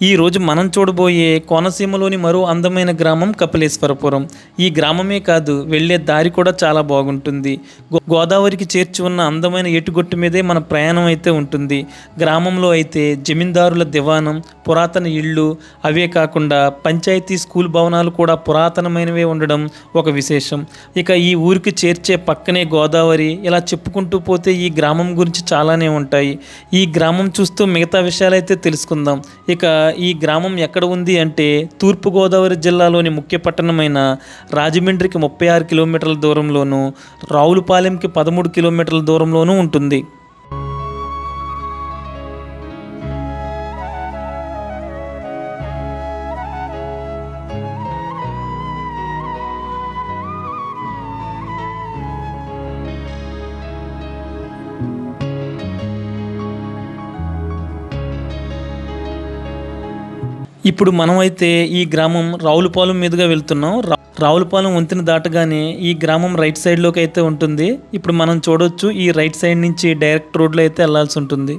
ఈ రోజు మనం చూడబోయే కోనసీమలోని మరో అందమైన గ్రామం కపిలేశ్వరపురం. ఈ గ్రామమే కాదు, వెళ్ళే దారి కూడా చాలా బాగుంటుంది. గోదావరికి చేర్చి ఉన్న అందమైన ఏటుగొట్టు మీదే మన ప్రయాణం అయితే ఉంటుంది. గ్రామంలో అయితే జమీందారుల దివాణం, పురాతన ఇళ్ళు, అవే కాకుండా పంచాయతీ స్కూల్ భవనాలు కూడా పురాతనమైనవే ఉండడం ఒక విశేషం. ఇక ఈ ఊరికి చేర్చే పక్కనే గోదావరి. ఇలా చెప్పుకుంటూ పోతే ఈ గ్రామం గురించి చాలానే ఉంటాయి. ఈ గ్రామం చూస్తూ మిగతా విషయాలైతే తెలుసుకుందాం. ఇక ఈ గ్రామం ఎక్కడ ఉంది అంటే తూర్పుగోదావరి జిల్లాలోని ముఖ్య పట్టణమైన రాజమండ్రికి 36 కిలోమీటర్ల దూరంలోనూ, రావులపాలెంకి 13 కిలోమీటర్ల దూరంలోనూ ఉంటుంది. ఇప్పుడు మనమైతే ఈ గ్రామం రావులపాలెం మీదుగా వెళ్తున్నాం. రావులపాలెం వంతెన దాటగానే ఈ గ్రామం రైట్ సైడ్లోకి అయితే ఉంటుంది. ఇప్పుడు మనం చూడవచ్చు, ఈ రైట్ సైడ్ నుంచి డైరెక్ట్ రోడ్లో అయితే వెళ్లాల్సి ఉంటుంది.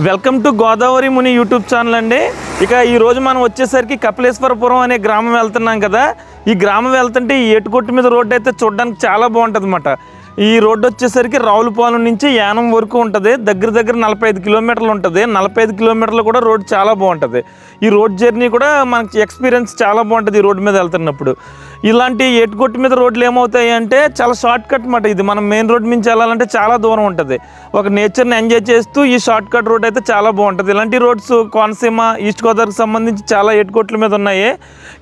Welcome to Godavari Muni YouTube channel అండి. ఇక ఈరోజు మనం వచ్చేసరికి కపిలేశ్వరపురం అనే గ్రామం వెళ్తున్నాం కదా. ఈ గ్రామం వెళ్తుంటే ఈ ఏటుగొట్టు మీద రోడ్డు అయితే చూడడానికి చాలా బాగుంటుంది అన్నమాట. ఈ రోడ్డు వచ్చేసరికి రావులపాలెం నుంచి యానం వరకు ఉంటుంది. దగ్గర 45 కిలోమీటర్లు ఉంటుంది. 45 కిలోమీటర్లు కూడా రోడ్డు చాలా బాగుంటుంది. ఈ రోడ్ జర్నీ కూడా మనకి ఎక్స్పీరియన్స్ చాలా బాగుంటుంది ఈ రోడ్డు మీద వెళ్తున్నప్పుడు. ఇలాంటి ఏటుగొట్టు మీద రోడ్లు ఏమవుతాయి అంటే చాలా షార్ట్ కట్ అన్నమాట. ఇది మనం మెయిన్ రోడ్ నుంచి వెళ్ళాలంటే చాలా దూరం ఉంటుంది. ఒక నేచర్ని ఎంజాయ్ చేస్తూ ఈ షార్ట్ కట్ రోడ్ అయితే చాలా బాగుంటుంది. ఇలాంటి రోడ్స్ కోనసీమ, ఈస్ట్ గోదావరికి సంబంధించి చాలా ఏటుగొట్ల మీద ఉన్నాయి.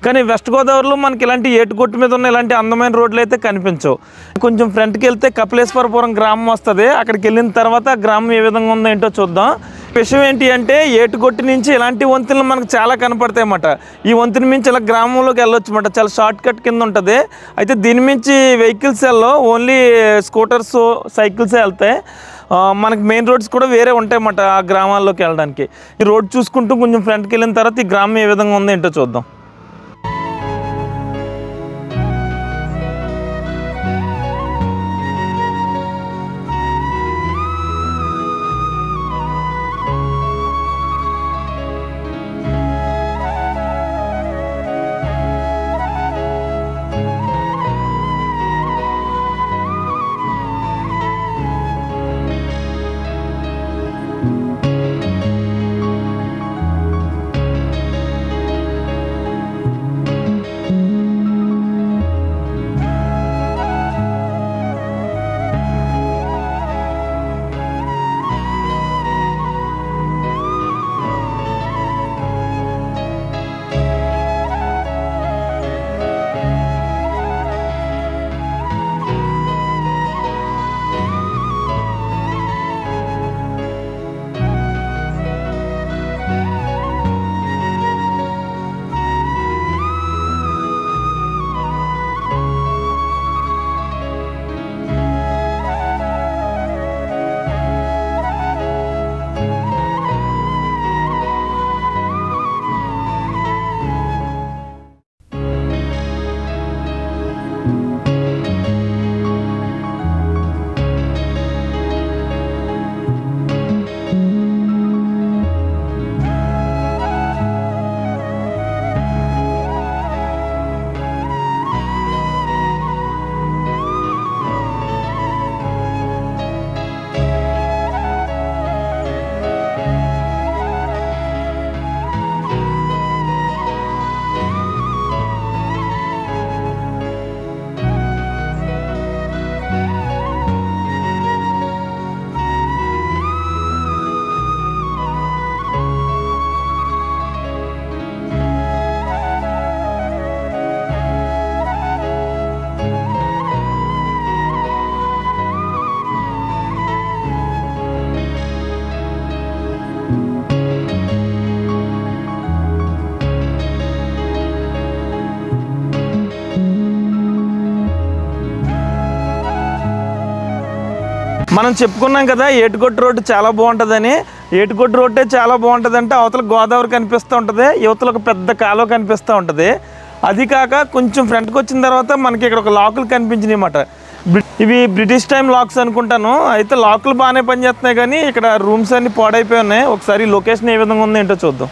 కానీ వెస్ట్ గోదావరిలో మనకి ఇలాంటి ఏటుగొట్టు మీద ఉన్న ఇలాంటి అందమైన రోడ్లు అయితే కనిపించవు. కొంచెం ఫ్రంట్కి వెళ్తే కపిలేశ్వరపురం గ్రామం వస్తుంది. అక్కడికి వెళ్ళిన తర్వాత గ్రామం ఏ విధంగా ఉందో ఏంటో చూద్దాం. విషయం ఏంటి అంటే ఏటుగొట్టు నుంచి ఇలాంటి వంతెనలు మనకు చాలా కనపడతాయి అన్నమాట. ఈ వంతెన మించి ఇలా గ్రామంలోకి వెళ్ళొచ్చు అన్నమాట. చాలా షార్ట్ కట్ కింద ఉంటుంది. అయితే దీని మించి వెహికల్స్ వెళ్ళవు, ఓన్లీ స్కూటర్స్, సైకిల్సే వెళ్తాయి. మనకి మెయిన్ రోడ్స్ కూడా వేరే ఉంటాయి అన్నమాట ఆ గ్రామాల్లోకి వెళ్ళడానికి. ఈ రోడ్ చూసుకుంటూ కొంచెం ఫ్రంట్కి వెళ్ళిన తర్వాత ఈ గ్రామం ఏ విధంగా ఉందో ఏంటో చూద్దాం. మనం చెప్పుకున్నాం కదా ఏటుకొట్టు రోడ్డు చాలా బాగుంటుందని. ఏటుకొట్టు రోడ్డే చాలా బాగుంటుంది అంటే అవతల గోదావరి కనిపిస్తూ ఉంటుంది, యువతలు ఒక పెద్ద కాలువ కనిపిస్తూ ఉంటుంది. అది కాక కొంచెం ఫ్రంట్కి వచ్చిన తర్వాత మనకి ఇక్కడ ఒక లాకులు కనిపించినాయి అన్నమాట. ఇవి బ్రిటిష్ టైం లాక్స్ అనుకుంటాను. అయితే లాకులు బాగానే పనిచేస్తున్నాయి కానీ ఇక్కడ రూమ్స్ అన్ని పాడైపోయి ఉన్నాయి. ఒకసారి లొకేషన్ ఏ విధంగా ఉందో ఏంటో చూద్దాం.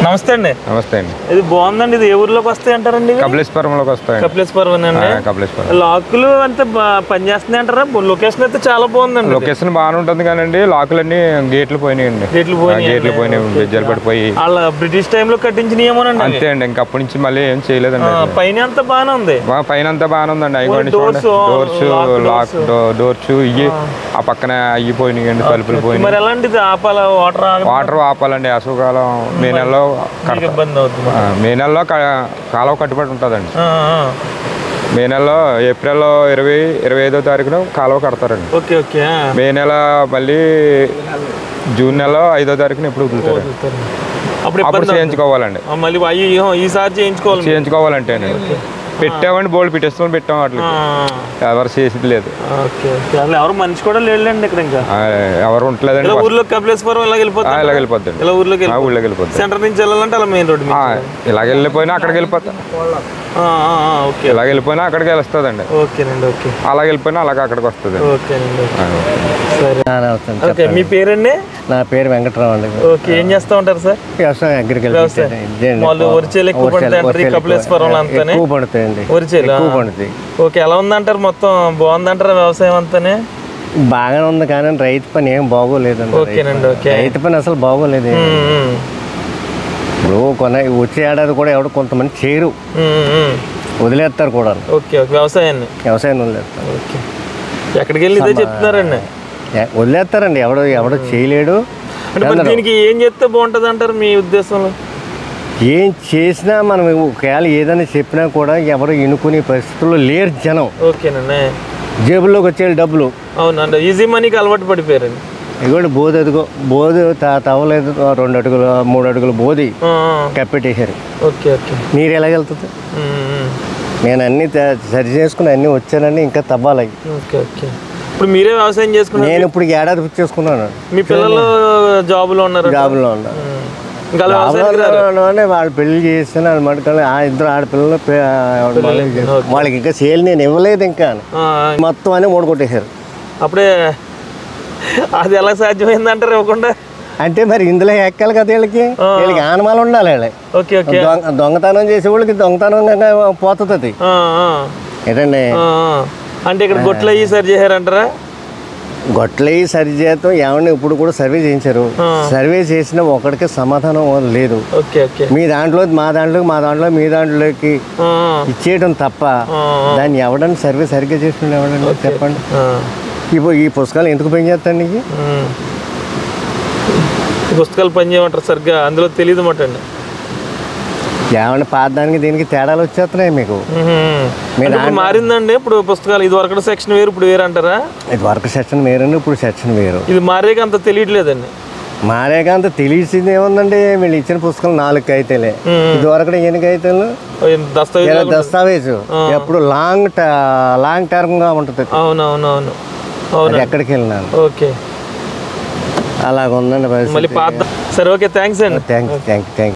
నమస్తే అండి. నమస్తే అండి. ఇది బాగుందండి. ఇది ఏ ఊర్లోకి వస్తాయి అంటారండి? కపిలేశ్వరంలోకి వస్తాయి. కపిలేశ్వరం అండి. కపిలేశ్వరం లాకులు అంతా పనిచేస్తున్నాయి అంటారా? లొకేషన్ అయితే చాలా బాగుందండి. లొకేషన్ బాగానే ఉంటుంది కానీ లాకులన్నీ గేట్లు పోయినాయండి. గేట్లు పోయినాయి, బెజ్జలు పడిపోయి. వాళ్ళ బ్రిటిష్ టైంలో కట్టించినేమోనండి. అంతే అండి. ఇంకా అప్పటి నుంచి మళ్ళీ ఏం చేయలేదండి. పైన అంతా బాగానే ఉంది. పైన అంతా బాగానే ఉందండి. అవి డోర్స్ ఇవి ఆ పక్కన అయ్యి పోయినాయండి, తలుపులు పోయినాయి. మరి ఎలాంటిది ఆపాలా? వాటర్ ఆపాలండి. అసూకాలం మే నెలలో మే నెలలో కాలువ కట్టుబడి ఉంటుందండి. మే నెలలో ఏప్రిల్లో 25వ తారీఖున కాలువ కడతారండి. మే నెల మళ్ళీ జూన్ నెల 5వ తారీఖున ఎప్పుడు వదులుతారు. అప్పుడు చేయించుకోవాలండి. ఈసారి చేయించుకోవాలంటే పెట్టామండి. బోల్డ్ పెట్టేస్తాం, పెట్టాం. అట్లా ఎవరు చేసేది లేదు. ఎవరు మనిషి కూడా లేదండి ఇక్కడ. ఇంకా ఎవరు ఉంటలేదండి. ఊర్లో కపిలేశ్వరం ఇలా వెళ్ళిపోద్ది. ఊర్లోకి వెళ్ళిపోద్ది. సెంటర్ నుంచి వెళ్ళాలంటే అలా మెయిన్ రోడ్ ఇలాగ వెళ్ళిపోయినా అక్కడికి వెళ్ళిపోతా. ఇలాగ వెళ్ళిపోయినా అక్కడికి వెళ్తుందండి. అలాగ వెళ్ళిపోయినా అలాగ అక్కడికి వస్తుంది. మీ పేరండి? నా పేరు వెంకటరావు అండి. ఓకే. ఏం చేస్తా ఉంటారు సార్? వ్యవసాయం, అగ్రికల్చర్. ఎక్కువ పడుతాయండి. ఓకే. ఎలా ఉందంటారు? మొత్తం బాగుందంటారా వ్యవసాయం అంతానే? బాగానే ఉంది కానీ రైతు పని ఏం బాగోలేదండి. రైతు పని అసలు బాగోలేదు. ఇప్పుడు వచ్చే ఏడాది కూడా ఎవడు కొంతమంది చేయరు, వదిలేస్తారు కూడా. వ్యవసాయాన్ని వదిలేస్తారు. ఎక్కడికి వెళ్ళి ఇదే చెప్తున్నారండి, వదిలేస్తారండి. ఎవడో చేయలేడు. దీనికి ఏం చేస్తే బాగుంటుంది అంటారు మీ ఉద్దేశంలో? ఏం చేసినా మనం ఒకవేళ ఏదైనా చెప్పినా కూడా ఎవరు ఎన్నుకునే పరిస్థితుల్లో లేరు జనం. ఓకేనండి. జేబుల్లోకి వచ్చే డబ్బులు. అవునండి. ఈజీ మనీకి అలవాటు పడిపోయారండి. ఇదిగోండి బోధి, అదిగో బోధి తవ్వలేదు. 2 అడుగులు 3 అడుగులు బోధి కప్పెట్టేశారు. నీరు ఎలాగెళ్తుంది? నేను అన్ని సరి చేసుకుని అన్ని వచ్చానని ఇంకా తవ్వాలి. ఇప్పుడు మీరే వ్యవసాయం చేసుకున్నారు? నేను ఇప్పుడు ఏడాది చేసుకున్నాను. మీ పిల్లలు జాబులో ఉన్నారు? జాబులో ఉన్నారు. వాళ్ళు పెళ్లి చేస్తాను వాళ్ళు మటుకలు. 2 ఆడపిల్లలు వాళ్ళకి ఇంకా సేల్ నేను ఇవ్వలేదు. ఇంకా మొత్తం అని ఓడగొట్టేశారు. అప్పుడే అది ఎలా సాధ్యమైంది అంటారు ఇవ్వకుండా? అంటే మరి ఇందులో ఎక్కాలి కదా వీళ్ళకి ఆనమాలు ఉండాలి. దొంగతనం చేసే వాళ్ళకి దొంగతనంగా పోతుంది. ఏంటండి అంటే ఇక్కడ గొట్లు అయ్యి సరి చేశారంటారా? గొట్లయి సరి చేస్తాం ఏమన్నా ఇప్పుడు కూడా సర్వే చేయించారు. సర్వే చేసిన ఒకటికి సమాధానం లేదు. మీ దాంట్లో మా దాంట్లో మీ దాంట్లోకి ఇచ్చేయడం తప్ప దాన్ని ఎవడన్నా సర్వే సరిగ్గా చేస్తుండే ఎవడన్నా చెప్పండి. ఇప్పుడు ఈ పుస్తకాలు ఎందుకు పని చేస్తాను నీకు? పుస్తకాలు పని చేయమంటారు సరిగ్గా, అందులో తెలియదు మాట అండి. ఏమన్నా పాదానికి దీనికి తేడాలు వచ్చేస్తున్నాయి మీకు. మారిందండి ఇప్పుడు పుస్తకాలు, ఇది వరకు సెక్షన్ వేరు ఇప్పుడు వేరు అంటారా? ఇది వరకు సెక్షన్ వేరు, ఇప్పుడు సెక్షన్ వేరు. ఇది మారేక అంత తెలియట్లేదండి. మారేక అంత తెలిసింది ఏముందండి, వీళ్ళు ఇచ్చిన పుస్తకాలు 4 కాగితాలే. ఇది వరకు ఎన్ని కాగితాలు? దస్తావేజు. ఎప్పుడు లాంగ్ టర్మ్ గా ఉంటుంది. అవునవునవును, ఎక్కడికి వెళ్ళినాను. ఓకే, అలాగ ఉందండి మళ్ళీ పాత. సరే, ఓకే, థ్యాంక్స్ అండి. థ్యాంక్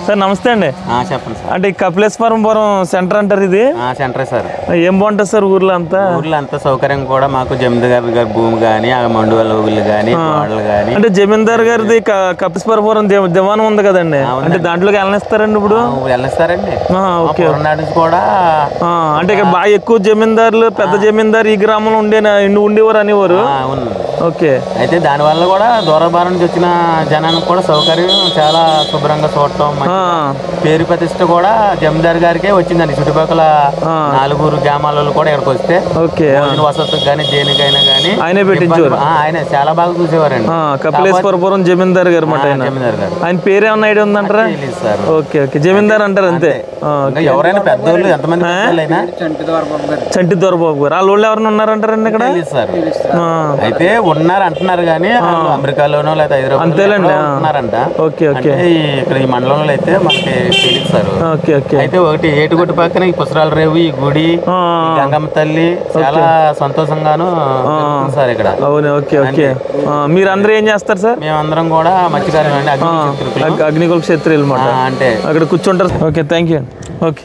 సార్ నమస్తే అండి. చెప్పండి సార్. అంటే కపిలేశ్వరంపురం సెంటర్ అంటారు ఇది? సెంటరే సార్. ఏం బాగుంటుంది సార్ ఊర్లో అంతా? ఊర్లో అంతా సౌకర్యం కూడా మాకు జమీందార్ గారి భూమి కానీ ఆ మండువల ఊళ్ళు కానీ వాడలు కానీ. అంటే జమీందార్ గారిది కపిలేశ్వరపురం దివాణం ఉంది కదండి, అంటే దాంట్లోకి వెళ్ళనిస్తారండి ఇప్పుడు? వెళ్ళనిస్తారండి. కూడా అంటే ఇక్కడ బాగా ఎక్కువ జమీందారులు, పెద్ద జమీందారు ఈ గ్రామంలో ఉండేవారు అనేవారు. ఓకే. అయితే దాని వల్ల కూడా దూరభారం నుంచి వచ్చిన జనానికి కూడా సౌకర్యం, చాలా శుభ్రంగా చూడటం, పేరు ప్రతిష్ట కూడా జమీందార్ గారికే వచ్చిందండి. చుట్టుపక్కల 4 గ్రామాల కూడా ఇక్కడికి వస్తే వసతుకు కానీ దేనికైనా కానీ ఆయనే పెట్టించారు. ఆయన చాలా బాగా చూసేవారండి. కపిలేశ్వరపురం జమీందార్ గారు మాట. జమీందార్ గారు. ఆయన పేరు ఏమన్నా ఐడియా ఉందంటారా? ఓకే ఓకే, జమీందార్ అంటారు అంతే. ఎవరైనా పెద్దోళ్ళు ఎంతమంది చంటి దొరబాబు గారు వాళ్ళ ఊళ్ళో ఎవరైనా ఉన్నారంటారండి ఇక్కడ? అయితే ఉన్నారు అంటున్నారు కానీ వాళ్ళు అమెరికాలోనో లేదా హైదరాబాద్ ఉన్నారంట. అంటే ఇక్కడ ఈ మండలంలో అయితే మనకి తెలియదు సార్. అయితే ఒకటి ఏటుగొట్టు పక్కన ఈ పుసరాల రేవు, ఈ గుడి, గంగమ్మ తల్లి చాలా సంతోషంగాను సార్ ఇక్కడ. మీరందరూ ఏం చేస్తారు సార్? మేమందరం కూడా మత్స్యకారులు అండి, అగ్నికుల క్షత్రియులు అంటే అక్కడ కూర్చుంటారు. Okay, thank you. ఓకే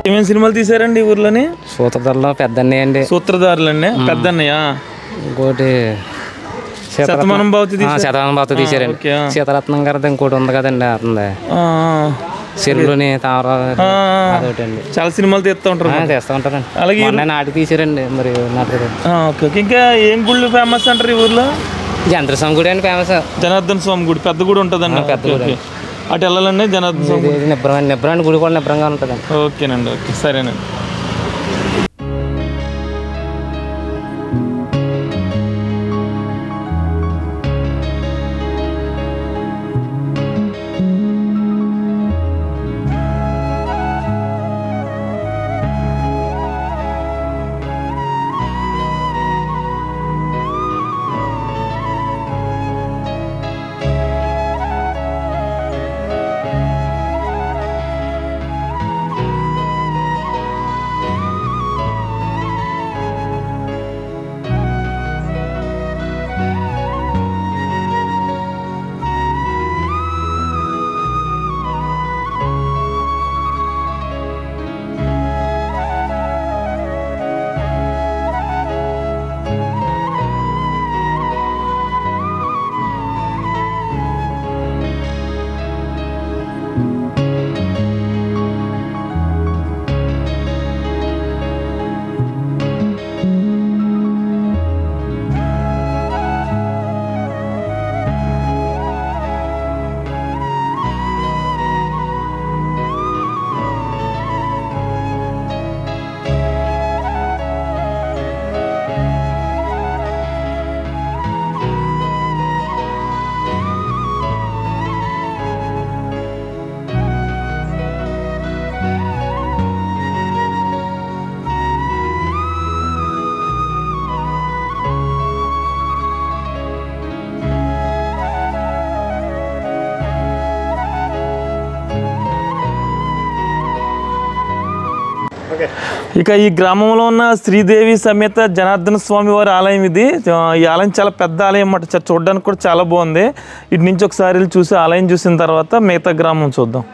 ఏమేమి సినిమాలు తీసారండి ఈ ఊర్లోని? సూత్రధారులు పెద్దన్నయ్య అండి. సూత్రధారులు అండి, పెద్దన్నయ్య. ఇంకోటి శతమానం భవతి తీసారండి. సీతారత్నం గారిది ఇంకోటి ఉంది కదండి, అతనిది చెరువులోని అదొకటండి. చాలా సినిమాలు తీస్తూ ఉంటారండి. అలాగే నాటి తీసారండి. మరి నాటకం ఇంకా ఏం గుళ్ళు ఫేమస్ అంటారు ఈ ఊర్లో? జనార్దన స్వామి గుడి అండి ఫేమస్. జనార్దన స్వామి గుడి పెద్ద గుడి ఉంటుందండి. పెద్ద గుడి అటు వెళ్ళాలండి. జనార్దన స్వామి నిబ్రం గుడి కూడా నిబ్రంగా ఉంటుందండి. ఓకేనండి, ఓకే, సరేనండి. ఇక ఈ గ్రామంలో ఉన్న శ్రీదేవి సమేత జనార్దన స్వామి వారి ఆలయం ఇది. ఈ ఆలయం చాలా పెద్ద ఆలయం అన్నమాట. చూడడానికి కూడా చాలా బాగుంది. ఇటు నుంచి ఒకసారి చూసి ఆలయం చూసిన తర్వాత మిగతా గ్రామం చూద్దాం.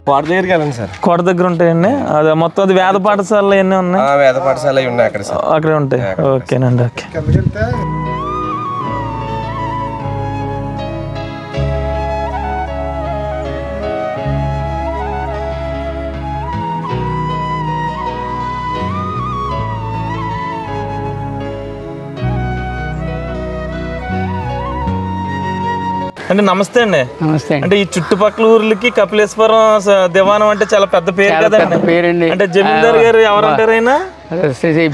కోట దగ్గరికి వెళ్ళండి సార్. కోట దగ్గర ఉంటాయండి. అదే మొత్తం అది వేద పాఠశాలలు అన్నీ ఉన్నాయి. వేద పాఠశాల ఉన్నాయి అక్కడ సార్. అక్కడే ఉంటాయి. ఓకేనండి. ఓకే. అంటే నమస్తే అండి. నమస్తే. అంటే ఈ చుట్టుపక్కల ఊర్లకి కపిలేశ్వరం దివానం అంటే చాలా పెద్ద పేరు కదండి. పేరండి. అంటే జమీందార్ గారు ఎవరంటారు ఆయన?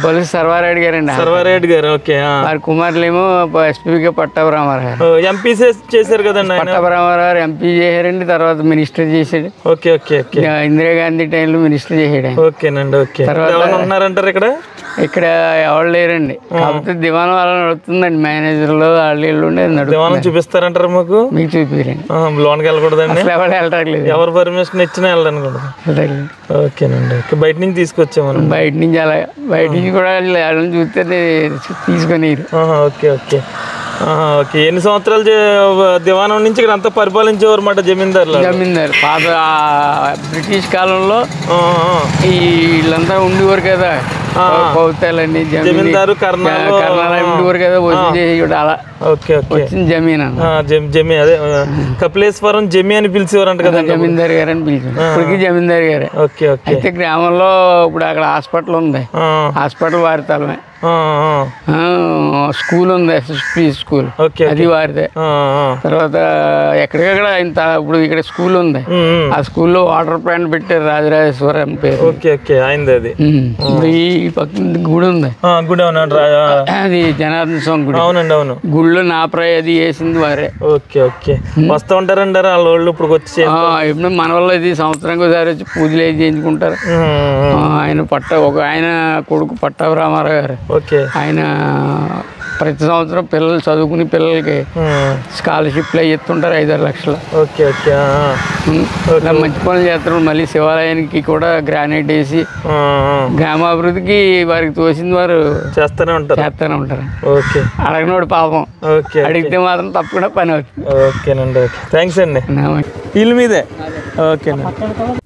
బొలుసు సర్వారెడ్డి గారండి. సర్వారెడ్డి గారు. ఓకే. వారి కుమారులేమో ఎస్పీగా పట్టాభిరామారావు. ఎంపీ చేశారు కదండి. పట్టాభిరామారావు ఎంపీ చేశారండి. తర్వాత మినిస్టర్ చేశాడు. Okay okay okay. ఇందిరాగాంధీ టైంలో మినిస్టర్ చేశాడు. ఓకేనండి. ఓకే. తర్వాత ఉన్నారంటారు ఇక్కడ? ఇక్కడ ఎవరు లేరండి. కాకపోతే దివానం అలా నడుస్తుందండి. మేనేజర్లు వాళ్ళు ఇళ్ళు దివానం చూపిస్తారంటారు మాకు? మీకు చూపిరండి. లోన్కి వెళ్ళకూడదండి. ఎవరు వెళ్ళట్లేదు. ఎవరు పర్మిషన్ ఇచ్చినా వెళ్ళడానికి కూడా. ఓకేనండి. ఓకే. బయట నుంచి తీసుకొచ్చాము. బయట నుంచి అలా బయట నుంచి కూడా చూస్తే తీసుకొని. Okay okay okay. ఎన్ని సంవత్సరాలు దివానం నుంచి ఇక్కడ అంతా పరిపాలించేవారు అన్నమాట జమీందారులు? జమీందారు పాత బ్రిటిష్ కాలంలో ఈ వీళ్ళంతా ఉండేవారు కదా. కౌతాలని జమీందారు కర్ణాలు ఉండేవారు కదా. వచ్చి చేసి కూడా అలా ఓకే ఓకే వచ్చింది జమీన్ జమీ. అదే కపిలేశ్వరం జమీ అని పిలిచేవారంట కదా. జమీందారు గారు అని పిలిచారు. ఇప్పటికీ జమీందారు గారే. Okay okay. అయితే గ్రామంలో ఇప్పుడు అక్కడ హాస్పిటల్ ఉంది. హాస్పిటల్ వారి తలమే. స్కూల్ ఉంది, ఎస్ఎస్పి స్కూల్. అది వారిదే. తర్వాత ఎక్కడికక్కడ ఇంత ఇప్పుడు ఇక్కడ స్కూల్ ఉంది. ఆ స్కూల్లో వాటర్ ప్లాంట్ పెట్టారు. రాజరాజేశ్వరం పేరు. Okay okay. అయింది అది. ఈ పక్కన గుడి ఉంది. గుడి అది జనార్దన స్వామి గుడి. అవునండి. అవును. గుడిలో నా ప్రాయ అది వేసింది వారే. Okay okay. వస్తూ ఉంటారండి వాళ్ళ వాళ్ళు ఇప్పుడు వచ్చి? ఇప్పుడు మన వాళ్ళు ఇది సంవత్సరానికి ఒకసారి వచ్చి పూజలు వేసి చేయించుకుంటారు. ఆయన ఆయన కొడుకు పట్టాభిరామారావు గారు. ఓకే. ఆయన ప్రతి సంవత్సరం పిల్లలు చదువుకుని పిల్లలకి స్కాలర్షిప్లు అవి ఇస్తుంటారు 5-6 లక్షలు. Okay okay. ఇలా మంచి పనులు చేస్తారు. మళ్ళీ శివాలయానికి కూడా గ్రానైట్ వేసి గ్రామాభివృద్ధికి వారికి తోసింది వారు చేస్తూనే ఉంటారు. ఓకే. అడగనోడు పాపం. ఓకే. అడిగితే మాత్రం తప్పకుండా పని అవుతుంది. ఓకేనండి. ఓకే. థ్యాంక్స్ అండి. ఇల్లు మీదే. ఓకేనండి.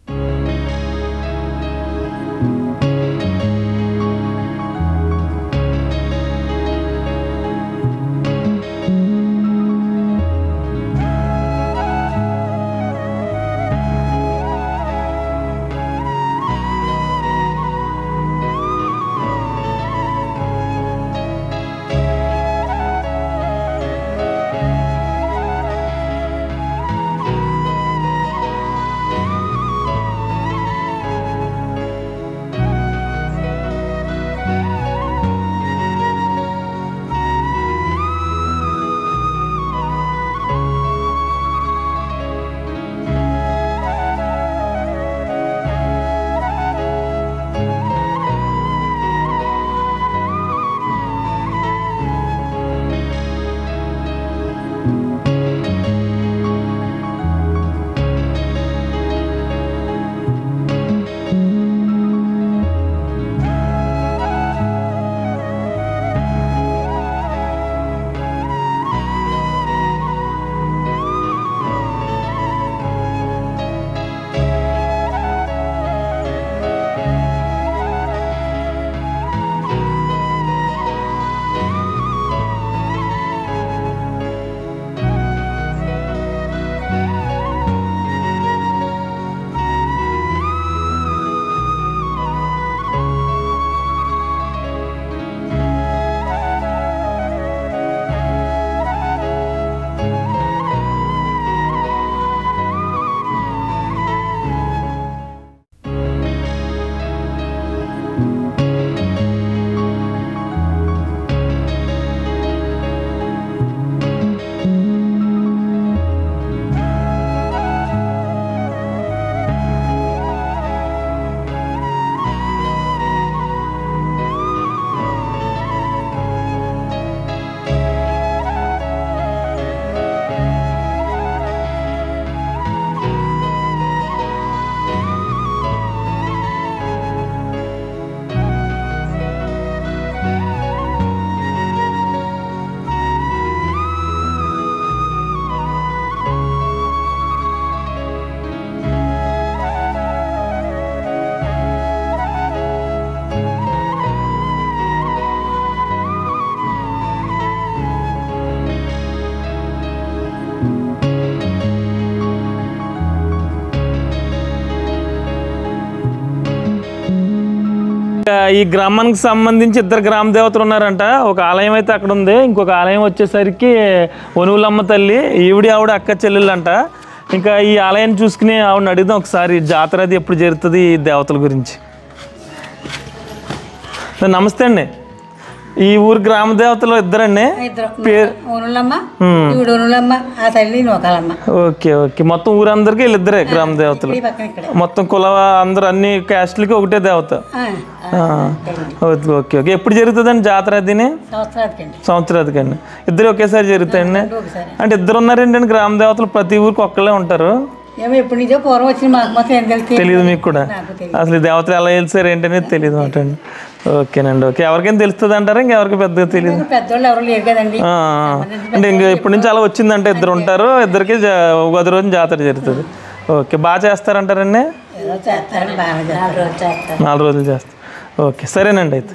ఈ గ్రామానికి సంబంధించి 2 గ్రామ దేవతలు ఉన్నారంట. ఒక ఆలయం అయితే అక్కడ ఉంది, ఇంకొక ఆలయం వచ్చేసరికి ఒనువులమ్మ తల్లి, ఆవిడ అక్క చెల్లెళ్ళు అంట. ఇంకా ఈ ఆలయాన్ని చూసుకుని ఆవిడని అడుగుదాం ఒకసారి, జాతర అది ఎప్పుడు జరుగుతుంది ఈ దేవతల గురించి. నమస్తే అండి. ఈ ఊరు గ్రామ దేవతలు ఇద్దరండి. Okay okay. మొత్తం ఊరందరికి వీళ్ళిద్దరే గ్రామ దేవతలు. మొత్తం కుల అందరూ అన్ని క్యాస్ట్లకి ఒకటే దేవత. Okay okay. ఎప్పుడు జరుగుతుందండి జాతర అదిని? సంవత్సరాదికి అండి. ఇద్దరు ఒకేసారి జరుగుతాయండి. అంటే ఇద్దరు ఉన్నారేంటండి గ్రామ దేవతలు, ప్రతి ఊరికి ఒక్కళ్ళే ఉంటారు. తెలియదు మీకు కూడా అసలు దేవతలు ఎలా తెలిసారు ఏంటనేది తెలియదు మాట అండి. ఓకేనండి. ఓకే. ఎవరికైనా తెలుస్తుంది అంటారా? ఇంకెవరికి పెద్దగా తెలియదు అంటే ఇంకా ఇప్పటి నుంచి అలా వచ్చిందంటే 2 ఉంటారు, ఇద్దరికి ఉగాది రోజు జాతర జరుగుతుంది. ఓకే. బాగా చేస్తారంటారండి? 4 రోజులు చేస్తారు. ఓకే సరేనండి. అయితే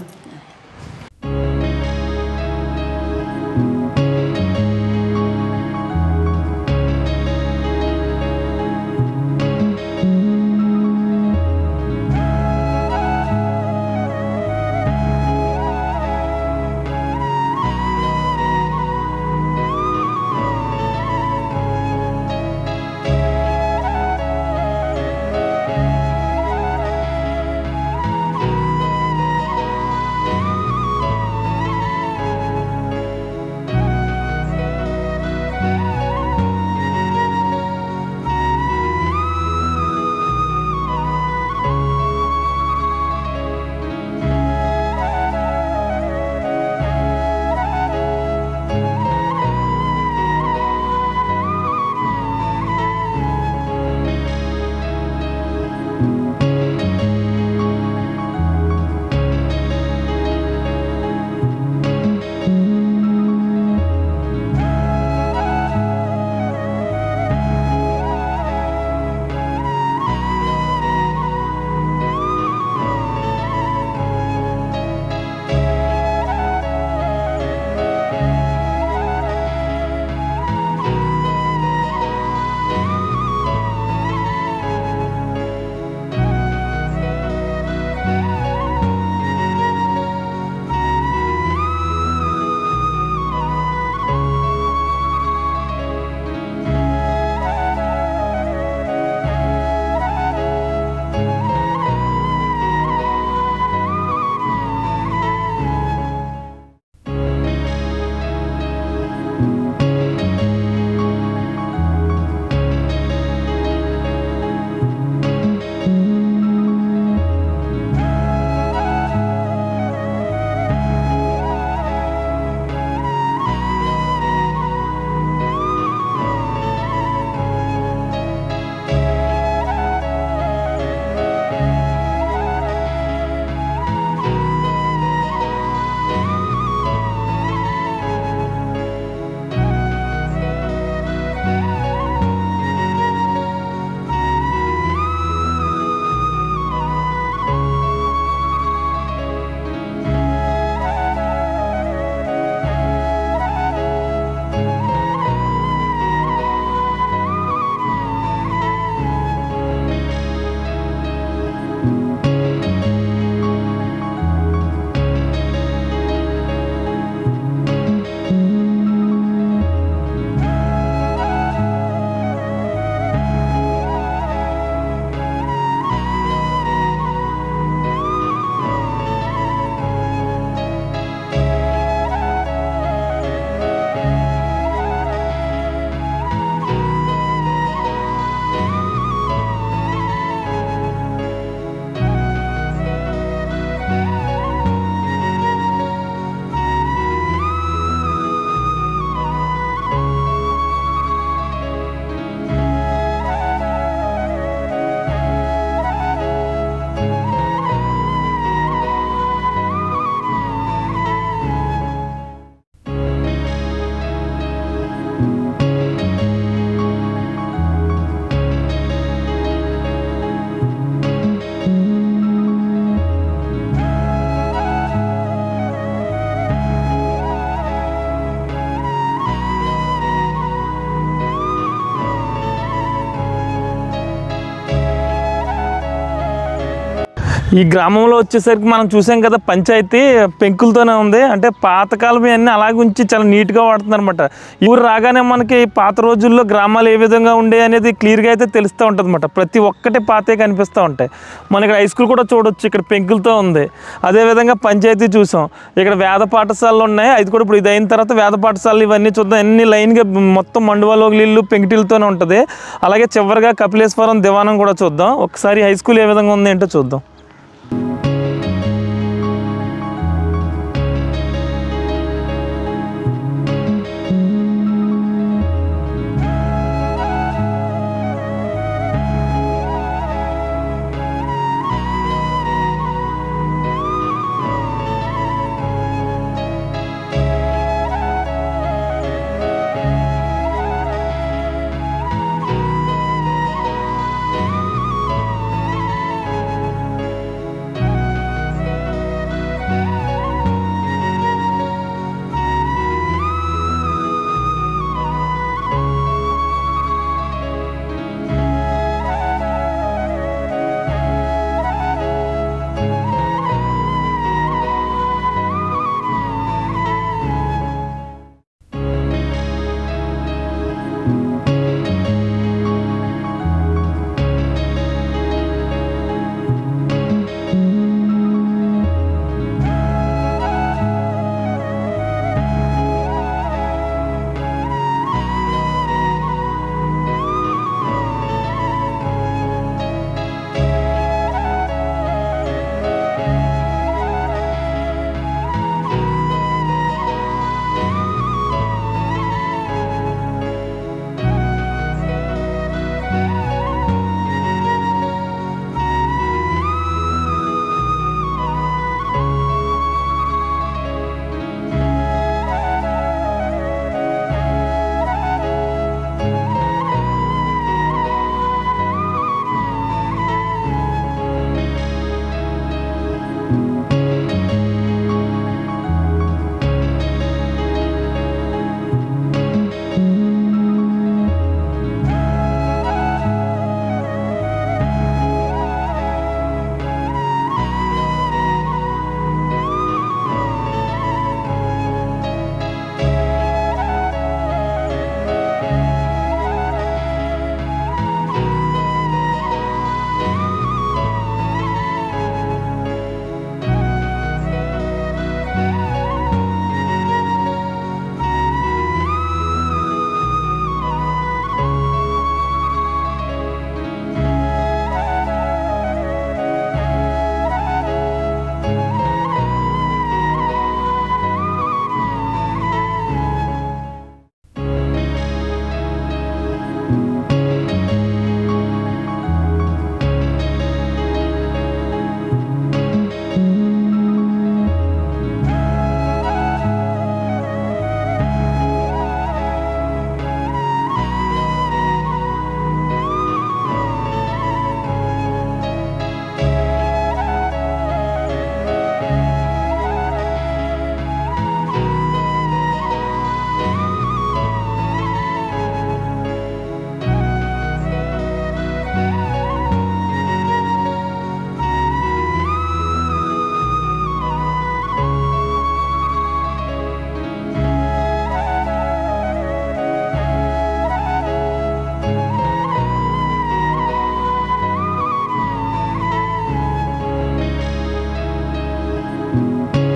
ఈ గ్రామంలో వచ్చేసరికి మనం చూసాం కదా, పంచాయతీ పెంకులతోనే ఉంది. అంటే పాతకాలం అన్నీ అలాగే ఉంచి చాలా నీట్గా వాడుతున్నారు అనమాట. ఊరు రాగానే మనకి పాత రోజుల్లో గ్రామాలు ఏ విధంగా ఉండే అనేది క్లియర్గా అయితే తెలుస్తూ ఉంటుంది అనమాట. ప్రతి ఒక్కటి పాతే కనిపిస్తూ ఉంటాయి. మన ఇక్కడ హై స్కూల్ కూడా చూడొచ్చు, ఇక్కడ పెంకులతో ఉంది. అదేవిధంగా పంచాయతీ చూసాం, ఇక్కడ వేద పాఠశాలలు ఉన్నాయి. అది కూడా ఇప్పుడు ఇది అయిన తర్వాత వేద పాఠశాలలు ఇవన్నీ చూద్దాం. అన్ని లైన్గా మొత్తం మండువాలోగులు ఇల్లు పెంకుటిలతోనే ఉంటుంది. అలాగే చివరిగా కపిలేశ్వరం దివానం కూడా చూద్దాం. ఒకసారి హై స్కూల్ ఏ విధంగా ఉంది ఏంటో చూద్దాం.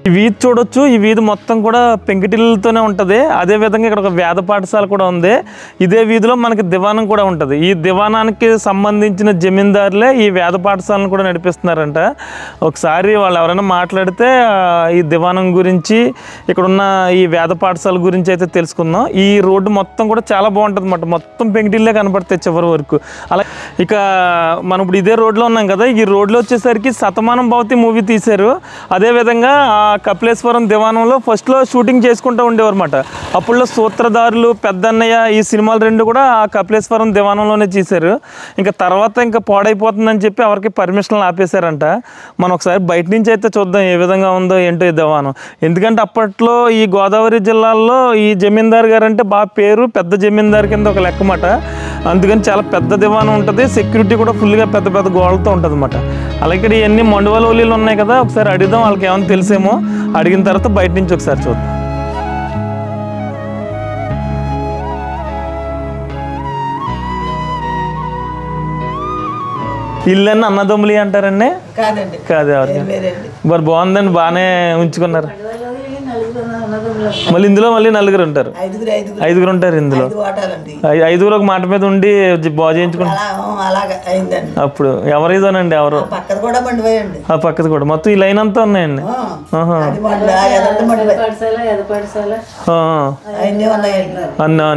ఈ వీధి చూడొచ్చు, ఈ వీధి మొత్తం కూడా పెంకుటిల్లతోనే ఉంటుంది. అదేవిధంగా ఇక్కడ ఒక వేద పాఠశాల కూడా ఉంది. ఇదే వీధిలో మనకి దివానం కూడా ఉంటుంది. ఈ దివానానికి సంబంధించిన జమీందారులే ఈ వేద పాఠశాలను కూడా నడిపిస్తున్నారంట. ఒకసారి వాళ్ళు ఎవరైనా మాట్లాడితే ఈ దివానం గురించి, ఇక్కడున్న ఈ వేద పాఠశాల గురించి అయితే తెలుసుకుందాం. ఈ రోడ్డు మొత్తం కూడా చాలా బాగుంటుంది అన్నమాట. మొత్తం పెంకుటిల్లే కనపడతాయి చివరి వరకు. అలా ఇక మనం ఇప్పుడు ఇదే రోడ్లో ఉన్నాం కదా, ఈ రోడ్లో వచ్చేసరికి శతమానం భవతి మూవీ తీశారు. అదేవిధంగా కపిలేశ్వరం దివానంలో ఫస్ట్లో షూటింగ్ చేసుకుంటూ ఉండేవారు అన్నమాట. అప్పుడులో సూత్రధారులు, పెద్దన్నయ్య ఈ సినిమాలు రెండు కూడా ఆ కపిలేశ్వరం దివానంలోనే తీశారు. ఇంకా తర్వాత ఇంకా పాడైపోతుందని చెప్పి ఎవరికి పర్మిషన్లు ఆపేశారంట. మనం ఒకసారి బయట నుంచి అయితే చూద్దాం ఏ విధంగా ఉందో ఏంటో ఈ దివానం. ఎందుకంటే అప్పట్లో ఈ గోదావరి జిల్లాల్లో ఈ జమీందారు గారు అంటే బాగా పేరు, పెద్ద జమీందారు కింద ఒక లెక్కమాట. అందుకని చాలా పెద్ద దివాణం ఉంటుంది, సెక్యూరిటీ కూడా ఫుల్గా పెద్ద పెద్ద గోడలతో ఉంటుంది అన్నమాట. అలాగే ఇక్కడ ఇవన్నీ మండువాల ఒలీలు ఉన్నాయి కదా, ఒకసారి అడుగుదాం, వాళ్ళకి ఏమైనా తెలిసేమో. అడిగిన తర్వాత బయట నుంచి ఒకసారి చూద్దాం. ఇల్లన్నీ అన్నదమ్ములు అంటారండి? కాదు, ఎవరు మరి బాగుందండి, బాగానే ఉంచుకున్నారు. మళ్ళీ ఇందులో మళ్ళీ నలుగురు ఉంటారు, ఐదుగురు ఉంటారు ఇందులో. ఐదుగురు ఒక మాట మీద ఉండి బాగు చేయించుకుంటారు. అప్పుడు ఎవరిదోనండి, ఎవరు ఆ పక్కది కూడా మొత్తం ఈ లైన్ అంతా ఉన్నాయండి. అన్నా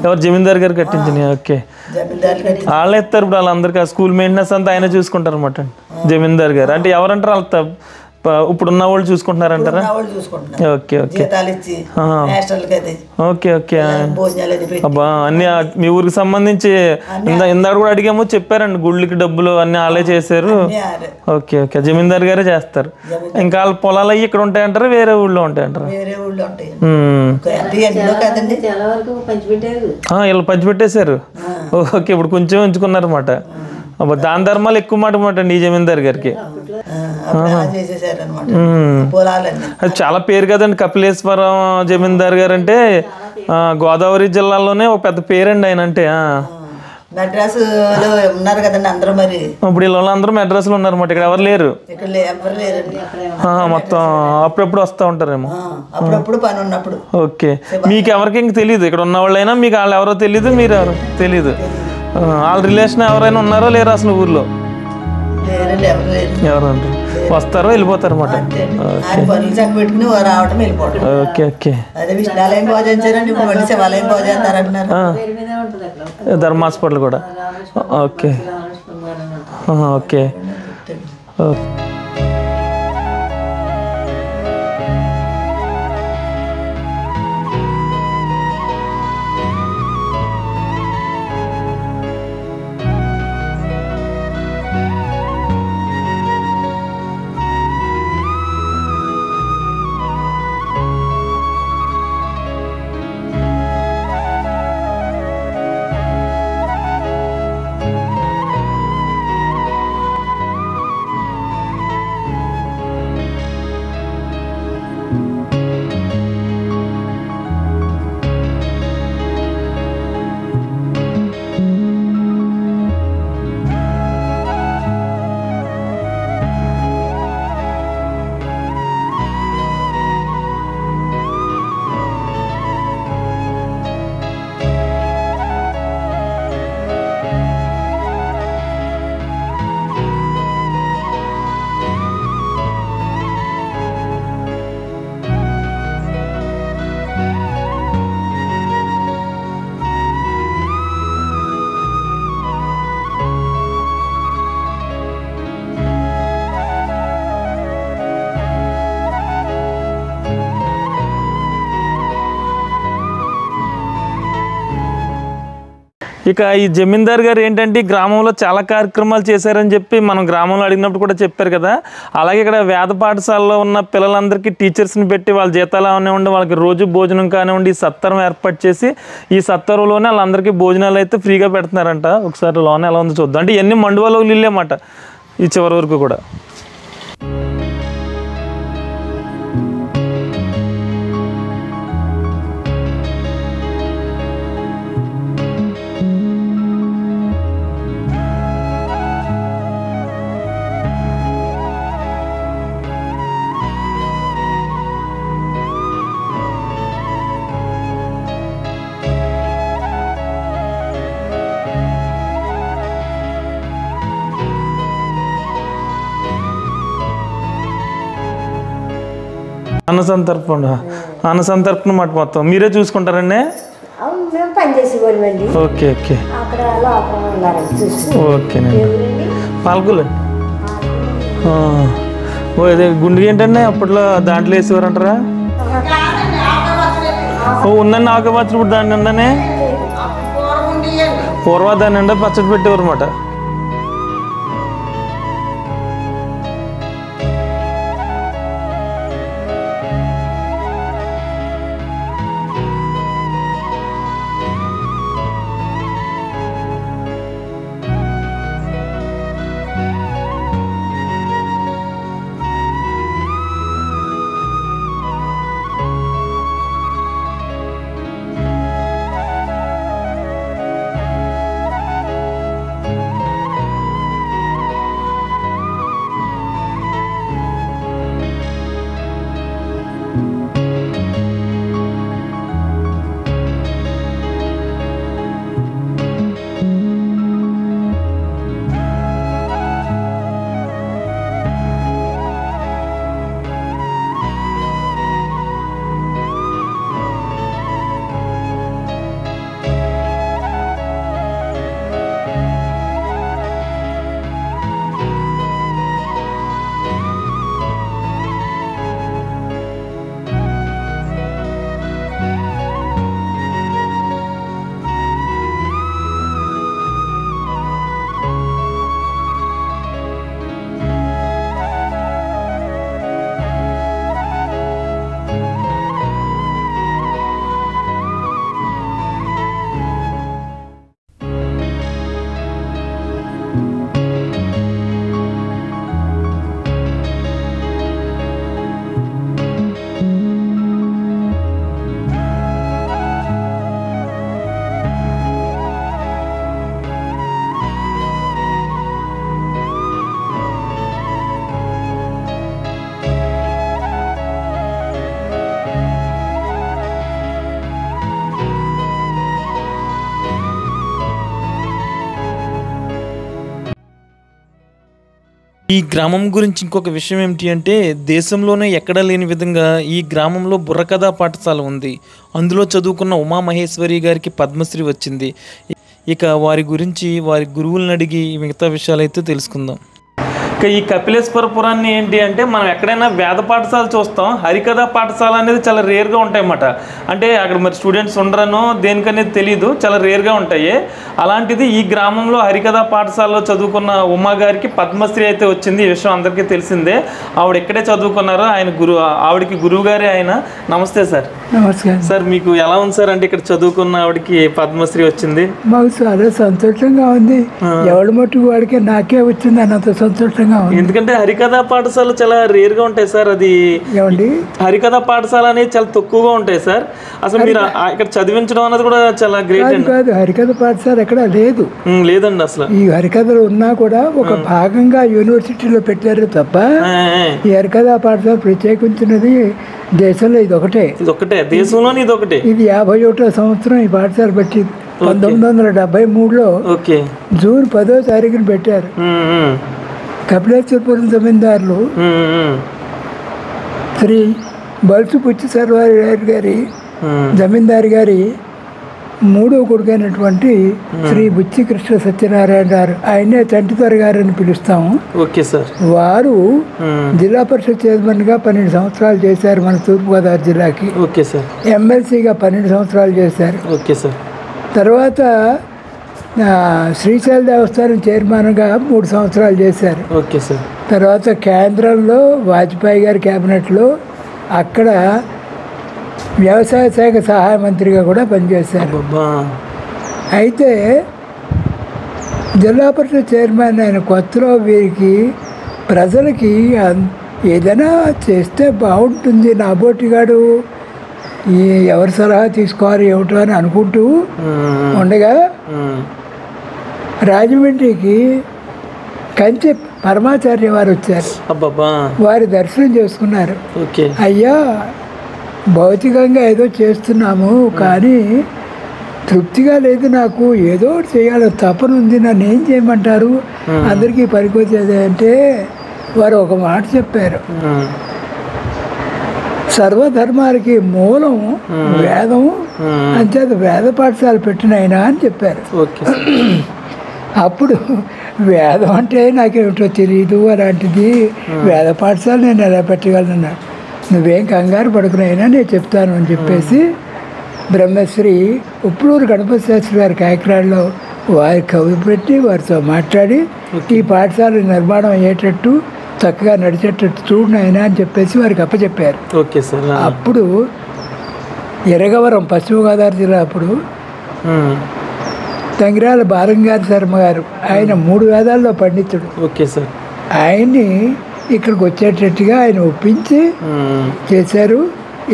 ఎవరు జమీందార్ గారు కట్టించినాయి. ఓకే, వాళ్ళే ఇస్తారు ఇప్పుడు వాళ్ళందరికీ. స్కూల్ మెయింటెనెన్స్ అంతా ఆయన చూసుకుంటారు అనమాట జమీందార్ గారు. అంటే ఎవరంటారు వాళ్ళ ఇప్పుడు ఉన్న వాళ్ళు చూసుకుంటున్నారంటారా? Okay okay okay okay. అబ్బా, అన్ని మీ ఊరికి సంబంధించి ఇందాక కూడా అడిగాము, చెప్పారండి గుళ్ళకి డబ్బులు అన్ని వాళ్ళే చేశారు. ఓకే ఓకే, జమీందార్ గారే చేస్తారు. ఇంకా వాళ్ళ పొలాలు అవి ఇక్కడ ఉంటాయంటారా, వేరే ఊళ్ళో ఉంటాయంటారా? వీళ్ళు పంచిపెట్టేశారు. ఓకే, ఇప్పుడు కొంచెం ఉంచుకున్నారన్నమాట. దాని ధర్మాలు ఎక్కువ మాట అండి ఈ జమీందార్ గారికి. అది చాలా పేరు కదండి కపిలేశ్వరం జమీందార్ గారు అంటే. గోదావరి జిల్లాలోనే ఒక పెద్ద పేరండి ఆయన అంటే. ఉన్నారు కదండి అందరూ. మరి ఇప్పుడు వీళ్ళందరూ మెడ్రాస్లో ఉన్నారన్నమాట, ఇక్కడ ఎవరు లేరు. మొత్తం అప్పుడప్పుడు వస్తూ ఉంటారేమో. ఓకే, మీకు ఎవరికి ఇంక తెలీదు ఇక్కడ ఉన్న వాళ్ళైనా? మీకు వాళ్ళు ఎవరో తెలీదు, మీరు ఎవరో తెలీదు. వాళ్ళ రిలేషన్ ఎవరైనా ఉన్నారో లేరు అసలు ఊర్లో? ఎవరు ఉంటారు, వస్తారో వెళ్ళిపోతారు అన్నమాట. Okay okay. ధర్మ హాస్పిటల్ కూడా. Okay okay. ఇక ఈ జమీందార్ గారు ఏంటంటే గ్రామంలో చాలా కార్యక్రమాలు చేశారని చెప్పి మనం గ్రామంలో అడిగినప్పుడు కూడా చెప్పారు కదా. అలాగే ఇక్కడ వేద పాఠశాలలో ఉన్న పిల్లలందరికీ టీచర్స్ని పెట్టి వాళ్ళ జీతాలు అవనివ్వండి, వాళ్ళకి రోజు భోజనం కానివ్వండి, ఈ సత్తరం ఏర్పాటు చేసి ఈ సత్తరంలోనే వాళ్ళందరికీ భోజనాలు అయితే ఫ్రీగా పెడుతున్నారంట. ఒకసారి లోన ఎలా ఉందో చూద్దాం. అంటే ఇవన్నీ మండువాలో ఇల్లేమాట ఈ చివరి వరకు కూడా. అన్న సంతర్పణ మాట మొత్తం మీరే చూసుకుంటారండి? ఓకే ఓకే ఓకేనండి. పాలకులు ఓ ఇదే గుండె ఏంటండి అప్పట్లో దాంట్లో వేసేవారంటారా? ఓ ఉందండి ఆకుపచ్చడి. ఇప్పుడు దాని నిండానే పూర్వ దాని నిండా పచ్చడి పెట్టేవారు అన్నమాట. ఈ గ్రామం గురించి ఇంకొక విషయం ఏమిటి అంటే దేశంలోనే ఎక్కడా లేని విధంగా ఈ గ్రామంలో బుర్రకథా పాఠశాల ఉంది. అందులో చదువుకున్న ఉమామహేశ్వరి గారికి పద్మశ్రీ వచ్చింది. ఇక వారి గురించి వారి గురువులను అడిగి మిగతా విషయాలైతే తెలుసుకుందాం. ఇక ఈ కపిలేశ్వరపురాన్ని ఏంటి అంటే మనం ఎక్కడైనా వేద పాఠశాల చూస్తాం, హరికథా పాఠశాల అనేది చాలా రేర్గా ఉంటాయి అన్నమాట. అంటే అక్కడ మరి స్టూడెంట్స్ ఉండరనో దేనికనేది తెలియదు, చాలా రేర్గా ఉంటాయి. అలాంటిది ఈ గ్రామంలో హరికథా పాఠశాలలో చదువుకున్న ఉమా గారికి పద్మశ్రీ అయితే వచ్చింది. ఈ విషయం అందరికీ తెలిసిందే. ఆవిడ ఎక్కడే చదువుకున్నారో ఆవిడకి గురువు గారే ఆయన. నమస్తే సార్. నమస్కారం సార్. మీకు ఎలా ఉంది సార్ అంటే ఇక్కడ చదువుకున్న ఆవిడకి పద్మశ్రీ వచ్చింది? మాకు చాలా సంతోషంగా ఉంది. ఎవరి మట్టుకు వాడికి నాకే వచ్చింది అన్నంత సంతోషంగా ఉంది. ఎందుకంటే హరికథా పాఠశాల చాలా రేర్గా ఉంటాయి సార్. అది ఏమండి, హరికథా పాఠశాల అనేది చాలా తక్కువగా ఉంటాయి సార్. అసలు మీరు ఇక్కడ చదివించడం అనేది కూడా చాలా గ్రేట్ అండి. కాదు, హరికథ పాఠశాల ఎక్కడ లేదు. లేదండి అసలు. ఈ హరికథలు ఉన్నా కూడా ఒక భాగంగా యూనివర్సిటీలో పెట్టారు తప్ప ఈ హరికథా పాఠశాల ప్రత్యేకించినది దేశంలో ఇది ఒకటే. దేశంలోని ఇది ఒకటే. ఇది 51వ సంవత్సరం ఈ పాఠశాల పెట్టి 1973లో జూన్ 10వ తారీఖున పెట్టారు. కపిలేశ్వరపురం జమీందారులు శ్రీ బల్సు పుచ్చి సర్వారి గారి జమీందారు గారి మూడవ కొడుకైనటువంటి శ్రీ బుచ్చి కృష్ణ సత్యనారాయణ గారు, ఆయనే చంటితొర గారు అని పిలుస్తాము. వారు జిల్లా పరిషత్ చైర్మన్ గా 12 సంవత్సరాలు చేశారు మన తూర్పుగోదావరి జిల్లాకి. ఎమ్మెల్సీగా 12 సంవత్సరాలు చేశారు. తర్వాత శ్రీశైల దేవస్థానం చైర్మన్గా 3 సంవత్సరాలు చేశారు. తర్వాత కేంద్రంలో వాజ్పేయి గారి క్యాబినెట్లో అక్కడ వ్యవసాయ శాఖ సహాయ మంత్రిగా కూడా పనిచేశారు. అయితే జిల్లా పరిషత్ చైర్మన్ అయిన కొత్తలో వీరికి ప్రజలకి ఏదైనా చేస్తే బాగుంటుంది, నా బోటిగాడు ఎవరి సలహా తీసుకోవాలి ఏమిటో అని అనుకుంటూ ఉండగా రాజమండ్రికి కంచె పరమాచార్య వారు వచ్చారు. వారి దర్శనం చేసుకున్నారు. అయ్యా, భౌతికంగా ఏదో చేస్తున్నాము కానీ తృప్తిగా లేదు, నాకు ఏదో చేయాలని తపన ఉంది, నన్ను ఏం చేయమంటారు, అందరికీ పనికొచ్చేది అంటే వారు ఒక మాట చెప్పారు. సర్వధర్మాలకి మూలం వేదం, అంచేత వేద పాఠశాల పెట్టినైనా అని చెప్పారు. అప్పుడు వేదం అంటే నాకేమిటో తెలియదు, అలాంటిది వేద పాఠశాల నేను ఎలా పెట్టగలను, నువ్వేం కంగారు పడుకునైనా నేను చెప్తాను అని చెప్పేసి బ్రహ్మశ్రీ ఉప్పులూరు గణపతి శాస్త్రి గారి కాకినాడలో వారి కవి పెట్టి వారితో మాట్లాడి ఈ పాఠశాల నిర్మాణం అయ్యేటట్టు చక్కగా నడిచేటట్టు చూడు నాయనా అని చెప్పేసి వారికి అప్పచెప్పారు. అప్పుడు ఎరగవరం పశ్చిమ గోదావరి జిల్లా అప్పుడు తంగిరాల బాలంగారి శర్మ గారు, ఆయన 3 వేదాల్లో పండితుడు. ఆయన్ని ఇక్కడికి వచ్చేటట్టుగా ఆయన ఒప్పించి చేశారు.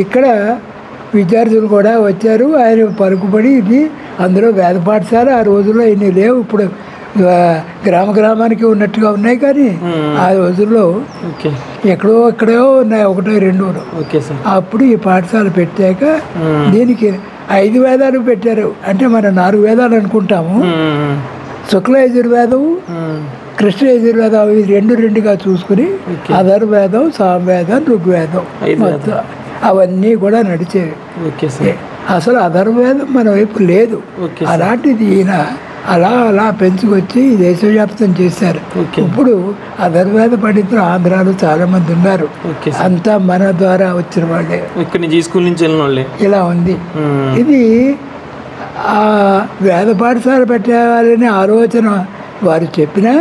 ఇక్కడ విద్యార్థులు కూడా వచ్చారు, ఆయన పలుకుబడి ఇది అందులో వేద పాఠశాల ఆ రోజుల్లో ఇన్ని లేవు, ఇప్పుడు గ్రామ గ్రామానికి ఉన్నట్టుగా ఉన్నాయి, కానీ ఆ రోజుల్లో ఎక్కడో ఉన్నాయి, 1-2. అప్పుడు ఈ పాఠశాల పెట్టాక దీనికి 5 వేదాలు పెట్టారు. అంటే మనం 4 వేదాలు అనుకుంటాము, శుక్ల యజుర్వేదం, కృష్ణ యజుర్వేదం, అవి 2-2గా చూసుకుని అధర్వేదం, సామవేదం, ఋగ్వేదం మొత్తం అవన్నీ కూడా నడిచేవి. అసలు అధర్వేదం మన వైపు లేదు. అలాంటిది ఈయన అలా పెంచుకొచ్చి దేశవ్యాప్తం చేశారు. ఇప్పుడు అధర్వేద పండితులు ఆంధ్రాలో చాలా మంది ఉన్నారు, అంతా మన ద్వారా వచ్చిన వాళ్ళే, ఇలా ఉంది. ఇది ఆ వేద పాఠశాల పెట్టేవాళ్ళని ఆలోచన వారు చెప్పినా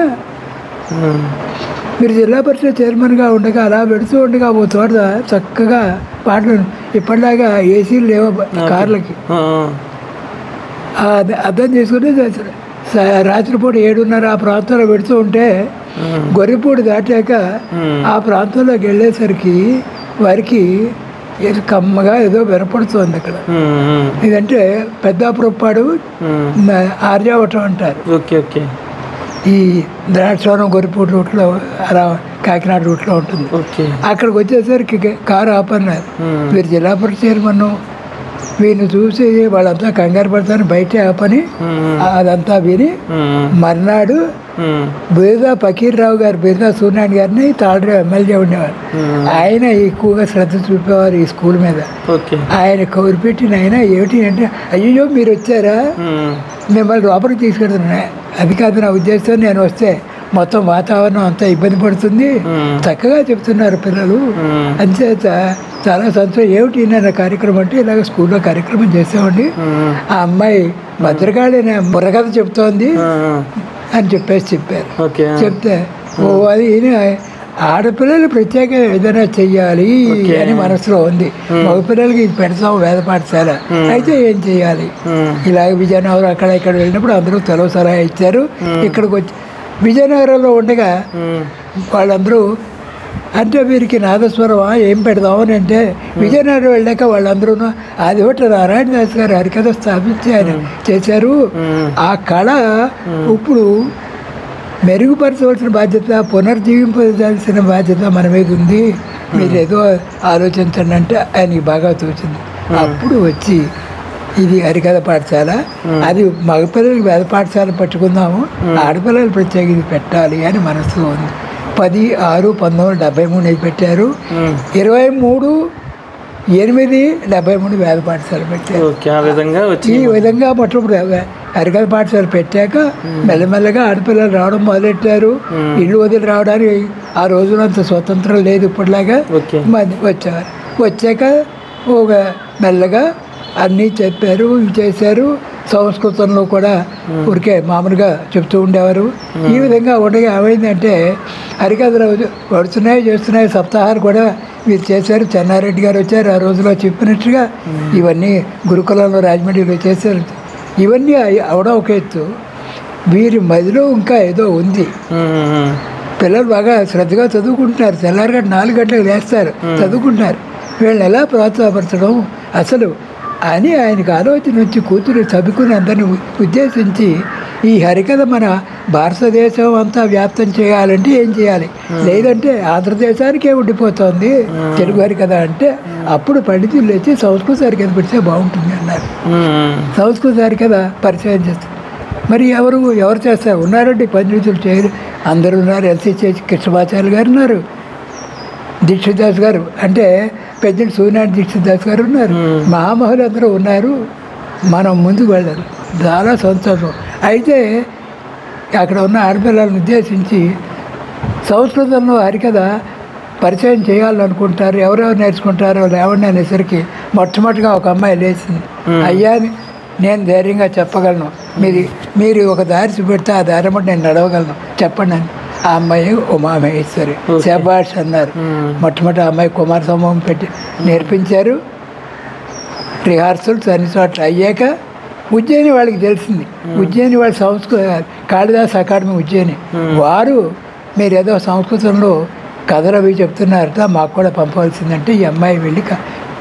మీరు జిల్లా పరిషత్ చైర్మన్గా ఉండగా అలా పెడుతూ ఉండగా ఓ చోట చక్కగా పాటలు ఇప్పటిలాగా ఏసీలు లేవు కార్లకి, అర్థం చేసుకుని రాత్రిపూట 7:30 ఆ ప్రాంతంలో పెడుతూ ఉంటే గొర్రెపూడి దాటాక ఆ ప్రాంతంలోకి వెళ్ళేసరికి వారికి ఏదో కమ్మగా ఏదో వినపడుతుంది అక్కడ. ఇదంటే పెద్దాపురప్పాడు ఆర్యావటం అంటారు. ఈ ద్రాక్షవరం గొర్రెపూడి రూట్లో అలా కాకినాడ రూట్లో ఉంటుంది. అక్కడికి వచ్చేసరికి కారు ఆపన్నారు. మీరు జిల్లా పరిషత్ చైర్మన్, వీరిని చూసి వాళ్ళంతా కంగారు పడతాను బయటే ఆపని అదంతా విని మర్నాడు బిర్దా ఫకీర్రావు గారు, బిర్దా సూర్యనారాయణ గారిని తాళరేవు ఎమ్మెల్యే ఉండేవారు. ఆయన ఎక్కువగా శ్రద్ధ చూపేవారు ఈ స్కూల్ మీద. ఆయన కౌరు పెట్టిన ఆయన ఏమిటి అంటే, అయ్యో మీరు వచ్చారా, మిమ్మల్ని లోపలికి తీసుకెళ్తున్నా. అది కాదు నా ఉద్దేశం, నేను వస్తే మొత్తం వాతావరణం అంతా ఇబ్బంది పడుతుంది, చక్కగా చెప్తున్నారు పిల్లలు, అంచేత చాలా సంతోషం. ఏమిటి నా కార్యక్రమం అంటే, ఇలాగ స్కూల్లో కార్యక్రమం చేసామండి, ఆ అమ్మాయి భద్రకాళి అనే బుర్రకథ చెప్తోంది అని చెప్పారు. చెప్తే ఓ అది ఆడపిల్లలు ప్రత్యేకంగా ఏదైనా చెయ్యాలి అని మనసులో ఉంది. మగపిల్లలకి ఇది పెడతాం వేద పాఠశాల, అయితే ఏం చెయ్యాలి. ఇలాగ విజయనగరం అక్కడ ఇక్కడ వెళ్ళినప్పుడు అందరూ తెలవ సలహా ఇచ్చారు. ఇక్కడికి వచ్చి విజయనగరంలో ఉండగా వాళ్ళందరూ అంటే వీరికి నాదస్వరమా ఏం పెడదామని అంటే, విజయనగరం వెళ్ళాక వాళ్ళందరూ ఆదిభట్ల నారాయణదాస్ గారు హరికథ స్థాపించి ఆయన చేశారు. ఆ కళ ఇప్పుడు మెరుగుపరచవలసిన బాధ్యత, పునర్జీవింపజాల్సిన బాధ్యత మన మీద ఉంది, మీరు ఏదో ఆలోచించండి అంటే ఆయనకి బాగా తోచింది. అప్పుడు వచ్చి ఇది హరికథ పాఠశాల, అది మగపిల్లలకి వేద పాఠశాల పట్టుకుందాము, ఆడపిల్లలు ప్రత్యేకించి పెట్టాలి అని మనసులో ఉంది. 10/6/1973 పెట్టారు. 23/8/73 వేద పాఠశాల పెట్టారు. ఈ విధంగా మొట్టమొదటి హరికథ పాఠశాల పెట్టాక మెల్లమెల్లగా ఆడపిల్లలు రావడం మొదలెట్టారు. ఇల్లు వదిలి రావడానికి ఆ రోజునంత స్వతంత్రం లేదు ఇప్పటిలాగా. వచ్చేవారు. వచ్చాక ఒక మెల్లగా అన్నీ చెప్పారు, చేశారు. సంస్కృతంలో కూడా ఊరికే మామూలుగా చెప్తూ ఉండేవారు. ఈ విధంగా ఉండగా ఏమైందంటే, హరికథలు చేస్తున్నాయి సప్తాహాలు కూడా మీరు చేశారు. చెన్నారెడ్డి గారు వచ్చారు ఆ రోజులో చెప్పినట్టుగా. ఇవన్నీ గురుకులంలో రాజమండ్రిలో చేశారు. ఇవన్నీ అవడం ఒక ఎత్తు, వీరి మదిలో ఇంకా ఏదో ఉంది. పిల్లలు బాగా శ్రద్ధగా చదువుకుంటున్నారు, తెల్లారిగా 4 గంటలకు లేస్తారు, చదువుకుంటున్నారు. వీళ్ళని ఎలా ప్రోత్సాహపరచడం అసలు అని ఆయనకు ఆలోచన వచ్చి కూతురు చదువుకుని అందరిని ఉద్దేశించి, ఈ హరికథ మన భారతదేశం అంతా వ్యాప్తం చేయాలంటే ఏం చేయాలి, లేదంటే ఆంధ్రదేశానికే ఉండిపోతుంది తెలుగు హరికథ అంటే, అప్పుడు పండితులు వచ్చి సంస్కృత హరికథ పెడితే బాగుంటుంది అన్నారు. సంస్కృత హరికథ పరిచయం చేస్తారు. మరి ఎవరు చేస్తారు? ఉన్నారండి పండితులు చేయరు, అందరూ ఉన్నారు. ఎల్సీ కృష్ణమాచార్య గారు ఉన్నారు, దీక్షిదాస్ గారు అంటే పెద్ద సూర్యనారాయణ దీక్షిదాస్ గారు ఉన్నారు, మహామహులు అందరూ ఉన్నారు. మనం ముందుకు వెళ్ళాలి, చాలా సంతోషం. అయితే అక్కడ ఉన్న ఆడపిల్లలను ఉద్దేశించి సంస్కృతంలో హరికథ పరిచయం చేయాలనుకుంటారు. ఎవరెవరు నేర్చుకుంటారో లేవండి అనేసరికి మొట్టమొదటిగా ఒక అమ్మాయి లేచింది. అయ్యా నేను ధైర్యంగా చెప్పగలను, మీరు ఒక దారి చూపెడితే ఆ దారి బట్టి నేను నడవగలను, చెప్పండి అని. ఆ అమ్మాయి ఉమామహేశ్వరి శబాష్ అన్నారు. మొట్టమొదటి అమ్మాయి కుమార సమూహం పెట్టి నేర్పించారు. రిహార్సల్స్ అన్ని చోట్ల అయ్యాక ఉజ్జయిని వాళ్ళకి తెలిసింది. ఉజ్జయిని వాళ్ళ సంస్కృత కాళిదాస్ అకాడమీ ఉజ్జయిని వారు, మీరు ఏదో సంస్కృతంలో కథలు అవి చెప్తున్నారట, మాకు కూడా పంపవలసిందంటే ఈ అమ్మాయి వెళ్ళి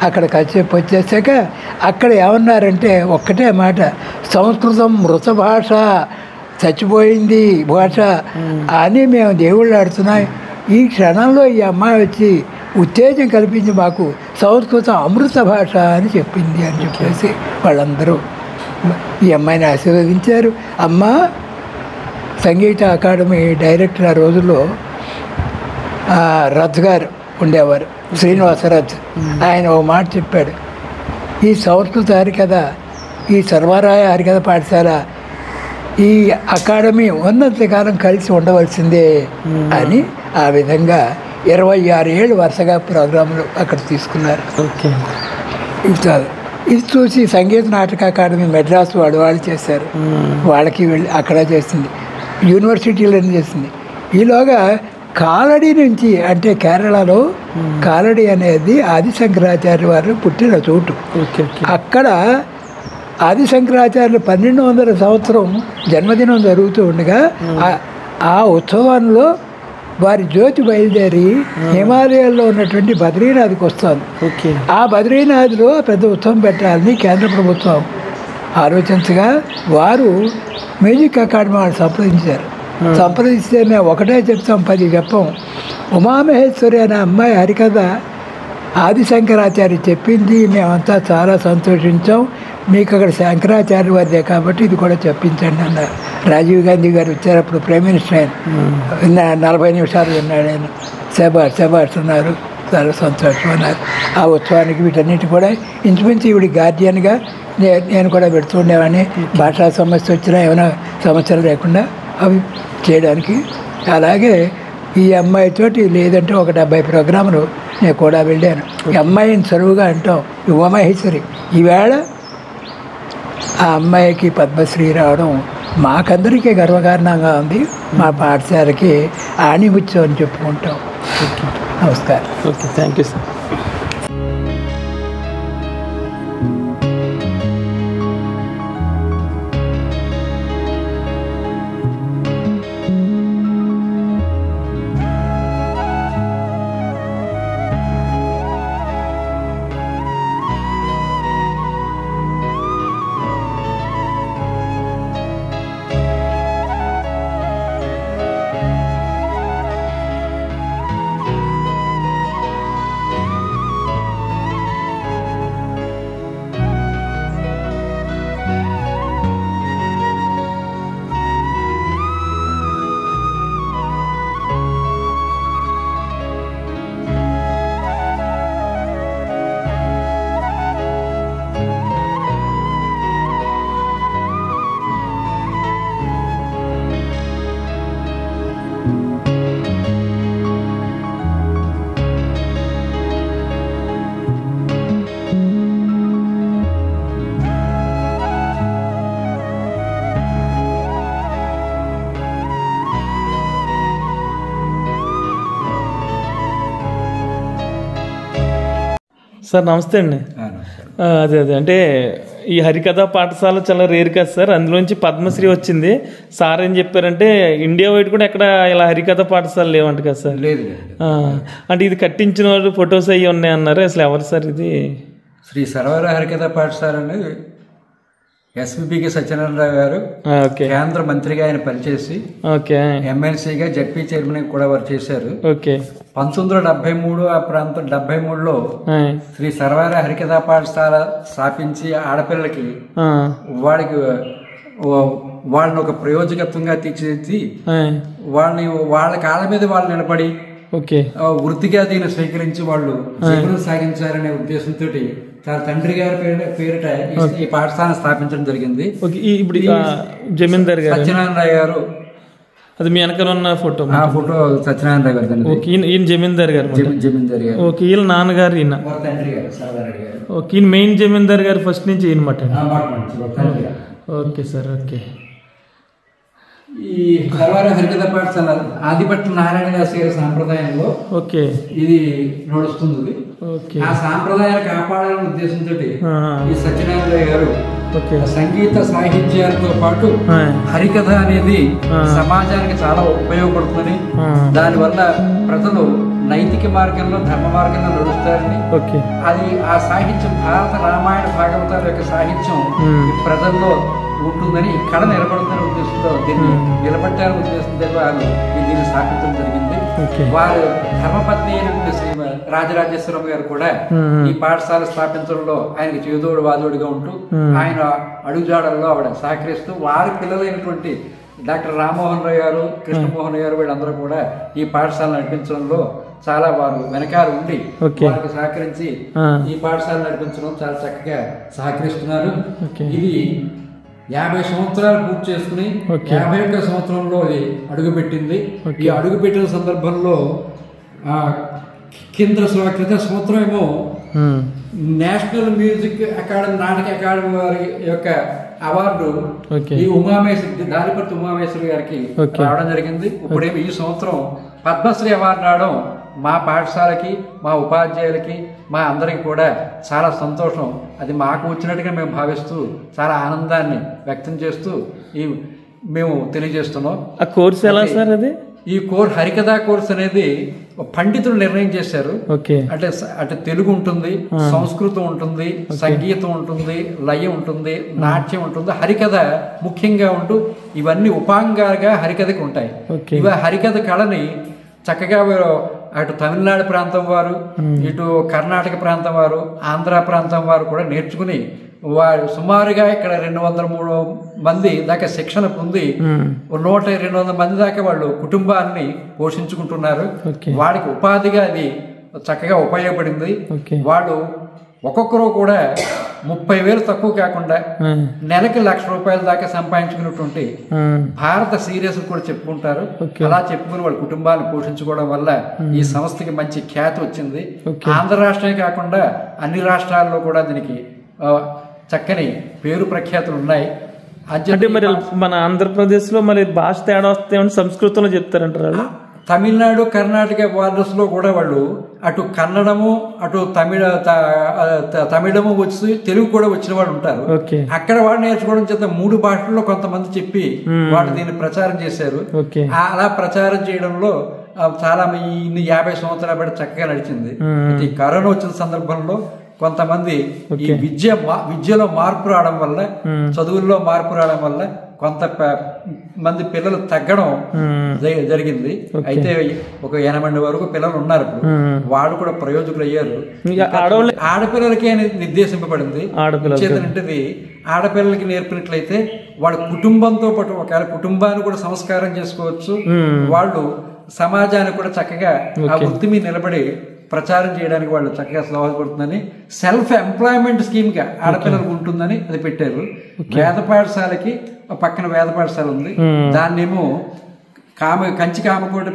అక్కడ కాసేపు వచ్చేసాక అక్కడ ఏమన్నారంటే ఒక్కటే మాట, సంస్కృతం మృత భాష, చచ్చిపోయింది భాష అని మేము దేవుళ్ళు ఆడుతున్నాం. ఈ క్షణంలో ఈ అమ్మాయి వచ్చి ఉత్తేజం కల్పించి మాకు సంస్కృతం అమృత భాష అని చెప్పింది అని చెప్పేసి వాళ్ళందరూ ఈ అమ్మాయిని ఆశీర్వదించారు. అమ్మ సంగీత అకాడమీ డైరెక్టర్ ఆ రోజుల్లో రథ్ గారు ఉండేవారు, శ్రీనివాసరాజు. ఆయన ఒక మాట చెప్పాడు, ఈ సంస్కృత హరికథ, ఈ సర్వరాయ హరికథ పాఠశాల, ఈ అకాడమీ ఉన్నంతకాలం కలిసి ఉండవలసిందే అని. ఆ విధంగా 26 ఏళ్ళు వరుసగా ప్రోగ్రాంలు అక్కడ తీసుకున్నారు. ఇది చూసి సంగీత నాటక అకాడమీ మెడ్రాస్ వాళ్ళు చేశారు, వాళ్ళకి వెళ్ళి అక్కడ చేసింది, యూనివర్సిటీలను చేసింది. ఈలోగా కాలడి నుంచి, అంటే కేరళలో కాలడి అనేది ఆదిశంకరాచార్య వారు పుట్టిన చోటు. అక్కడ ఆదిశంకరాచార్యులు 1200 సంవత్సరం జన్మదినం జరుగుతూ ఉండగా ఆ ఉత్సవంలో వారి జ్యోతి బయలుదేరి హిమాలయాల్లో ఉన్నటువంటి బద్రీనాథ్కి వస్తుంది. ఆ బద్రీనాథ్లో పెద్ద ఉత్సవం పెట్టాలని కేంద్ర ప్రభుత్వం ఆలోచించగా వారు మ్యూజిక్ అకాడమీ వాళ్ళు సంప్రదిస్తే మేము ఒకటే చెప్తాం, 10 చెప్పం. ఉమామహేశ్వరి అనే అమ్మాయి హరికథ ఆది శంకరాచార్య చెప్పింది మేమంతా చాలా సంతోషించాం. మీకు అక్కడ శంకరాచార్య వారిదే కాబట్టి ఇది కూడా చెప్పించండి అన్నారు. రాజీవ్ గాంధీ గారు వచ్చారు, అప్పుడు ప్రైమ్ మినిస్టర్ ఆయన. 40 నిమిషాలు విన్నాడు ఆయన. శబాష్ అన్నారు, చాలా సంతోషం అన్నారు. ఆ ఉత్సవానికి వీటన్నిటి కూడా ఇంచుమించు ఈవిడ గార్డియన్గా నేను కూడా పెడుతుండేవాడిని. భాషా సమస్య వచ్చినా ఏమైనా సమస్యలు లేకుండా అవి చేయడానికి. అలాగే ఈ అమ్మాయితోటి లేదంటే ఒక 70 ప్రోగ్రాములు నేను కూడా వెళ్ళాను. ఈ అమ్మాయిని చదువుగా అంటాం, ఈ ఉమామహేశ్వరి. ఈవేళ ఆ అమ్మాయికి పద్మశ్రీ రావడం మాకందరికీ గర్వకారణంగా ఉంది. మా పాఠశాలకి ఆణిముత్యం అని చెప్పుకుంటాం. నమస్కారం. Okay, thank you sir. Sir నమస్తే అండి. అదే అంటే ఈ హరికథ పాఠశాల చాలా రేర్ కదా సార్, అందులోంచి పద్మశ్రీ వచ్చింది. సార్ ఏం చెప్పారంటే ఇండియా వైడ్ కూడా ఎక్కడ ఇలా హరికథ పాఠశాల లేవంట కదా సార్? లేదు. అంటే ఇది కట్టించిన వాళ్ళు ఫొటోస్ అయ్యి ఉన్నాయి అన్నారు. అసలు ఎవరు సార్ ఇది? శ్రీ సర్వర హరికథ పాఠశాల అనేది ఎస్విపికి సత్యనారాయణ గారు కేంద్ర మంత్రిగా ఆయన పనిచేసి ఎమ్మెల్సీగా జడ్పీ చైర్మన్ కూడా వారు చేశారు. 1973 ఆ ప్రాంతం 73లో శ్రీ సర్వర హరికథ పాఠశాల స్థాపించి ఆడపిల్లలకి వాళ్ళని ఒక ప్రయోజకత్వంగా తీర్చిదిద్ది వాళ్ళని వాళ్ళ కాళ్ళ మీద వాళ్ళు నిలబడి వృత్తిగా దీన్ని స్వీకరించి వాళ్ళు జీవనం సాగించాలనే ఉద్దేశంతో చాలా తండ్రి గారి పేరిట ఈ పాఠశాల స్థాపించడం జరిగింది. ఇప్పుడు జమీందార్ గారు సత్యనారాయణ గారు, అది మీ వెనకాల ఉన్న ఫోటో, ఆ ఫోటో సత్యనారాయణ గారు. ఈయన జమీందార్ గారు. జమీందార్ గారు. ఓకే, వీళ్ళ నాన్నగారు ఈయన. తండ్రి గారు సర్వారెడ్డి గారు. ఓకే, ఈయన మెయిన్ జమీందార్ గారు ఫస్ట్ నుంచి ఈయన మాట. Okay sir. ఓకే, ఈ సర్వార హరికథ పాఠశాల ఆదిపట్ల నారాయణ దాస్ గారి సాంప్రదాయంలో ఇది నడుస్తుంది. ఆ సాంప్రదాయాన్ని కాపాడాలనే ఉద్దేశంతో ఈ సత్యనారాయణ గారు సంగీత సాహిత్యాలతో పాటు హరికథ అనేది సమాజానికి చాలా ఉపయోగపడుతుందని, దానివల్ల ప్రజలు నైతిక మార్గంలో ధర్మ మార్గంలో నడుస్తారని, అది ఆ సాహిత్యం భారత రామాయణ భాగవతాల యొక్క సాహిత్యం ప్రజల్లో ఉంటుందని, ఈ కళ నిలబడుతున్న ఉద్దేశంతో దీన్ని నిలబట్టాలనే ఉద్దేశంతో వాళ్ళు దీన్ని స్థాపించడం జరిగింది. వారు ధర్మపత్ని అయినటువంటి శ్రీ రాజరాజేశ్వరం గారు కూడా ఈ పాఠశాల స్థాపించడంలో ఆయనకి చేదోడు వాదోడుగా ఉంటూ ఆయన అడుగుజాడల్లో ఆవిడ సహకరిస్తూ వారి పిల్లలైనటువంటి డాక్టర్ రామ్మోహన్ రావు గారు, కృష్ణమోహన్ గారు వీళ్ళందరూ కూడా ఈ పాఠశాల నడిపించడంలో చాలా వారు వెనకాల ఉండి వారికి సహకరించి ఈ పాఠశాల నడిపించడం చాలా చక్కగా సహకరిస్తున్నారు. ఇది 50 సంవత్సరాలు పూర్తి చేసుకుని 51వ సంవత్సరంలో ఇది అడుగుపెట్టింది. ఈ అడుగుపెట్టిన సందర్భంలో క్రిత సంవత్సరం ఏమో నేషనల్ మ్యూజిక్ అకాడమీ, నాటక అకాడమీ వారి యొక్క అవార్డు ఈ ఉమామేశ్వరి, దారిపర్తి ఉమామేశ్వరి గారికి రావడం జరిగింది. ఇప్పుడేమో ఈ సంవత్సరం పద్మశ్రీ అవార్డు రావడం మా పాఠశాలకి, మా ఉపాధ్యాయులకి, మా అందరికి కూడా చాలా సంతోషం. అది మాకు వచ్చినట్టుగా మేము భావిస్తూ చాలా ఆనందాన్ని వ్యక్తం చేస్తూ మేము తెలియజేస్తున్నాం. ఆ కోర్సు ఎలా సార్? అది ఈ హరికథ కోర్స్ అనేది పండితులు నిర్ణయం చేశారు. అంటే తెలుగు ఉంటుంది, సంస్కృతం ఉంటుంది, సంగీతం ఉంటుంది, లయ ఉంటుంది, నాట్యం ఉంటుంది, హరికథ ముఖ్యంగా ఉంటూ ఇవన్నీ ఉపాంగాలుగా హరికథకి ఉంటాయి. ఇవి హరికథ కళని చక్కగా అటు తమిళనాడు ప్రాంతం వారు, ఇటు కర్ణాటక ప్రాంతం వారు, ఆంధ్ర ప్రాంతం వారు కూడా నేర్చుకుని వారు సుమారుగా ఇక్కడ 200-300 మంది దాకా శిక్షణ పొంది 100-200 మంది దాకా వాళ్ళు కుటుంబాన్ని పోషించుకుంటున్నారు. వాడికి ఉపాధిగా అది చక్కగా ఉపయోగపడింది. వాళ్ళు ఒక్కొక్కరు కూడా 30,000 తక్కువ కాకుండా నెలకి ₹1,00,000 దాకా సంపాదించుకున్నటువంటి భారత సీరియస్ కూడా చెప్పుకుంటారు. అలా చెప్పుకుని వాళ్ళ కుటుంబాన్ని పోషించుకోవడం వల్ల ఈ సంస్థకి మంచి ఖ్యాతి వచ్చింది. ఆంధ్ర రాష్ట్రమే కాకుండా అన్ని రాష్ట్రాల్లో కూడా దీనికి చక్కని పేరు ప్రఖ్యాతులు ఉన్నాయి. అంటే మరి మన ఆంధ్రప్రదేశ్లో మరి భాష తేడా వస్తే సంస్కృతంలో చెప్తారంటారు. తమిళనాడు కర్ణాటక బార్డర్స్ లో కూడా వాళ్ళు అటు కన్నడము అటు తమిళము వచ్చి తెలుగు కూడా వచ్చిన వాళ్ళు ఉంటారు. అక్కడ వాళ్ళు నేర్చుకోవడం చేత 3 భాషల్లో కొంతమంది చెప్పి వాళ్ళు దీన్ని ప్రచారం చేశారు. అలా ప్రచారం చేయడంలో చాలా 50 సంవత్సరాల పాటు చక్కగా నడిచింది. ఈ కరోనా వచ్చిన సందర్భంలో కొంతమంది ఈ విద్యలో మార్పు రావడం వల్ల, చదువుల్లో మార్పు రావడం వల్ల కొంత మంది పిల్లలు తగ్గడం జరిగింది. అయితే ఒక 80 వరకు పిల్లలు ఉన్నారు. ఇప్పుడు వాళ్ళు కూడా ప్రయోజకులు అయ్యారు. ఆడపిల్లలకి నిర్దేశింపబడింది. చేతనంటే ఆడపిల్లలకి నేర్పినట్లయితే వాళ్ళ కుటుంబంతో పాటు ఒకవేళ కుటుంబాన్ని కూడా సంస్కారం చేసుకోవచ్చు. వాళ్ళు సమాజానికి కూడా చక్కగా ఆ వృత్తి మీద నిలబడి ప్రచారం చేయడానికి వాళ్ళు చక్కగా దోహదపడుతుందని సెల్ఫ్ ఎంప్లాయ్మెంట్ స్కీమ్ గా ఆడపిల్లలకు ఉంటుందని అది పెట్టారు. వేద పాఠశాలకి పక్కన వేద పాఠశాల ఉంది. దాన్నేమో కంచి కామకోట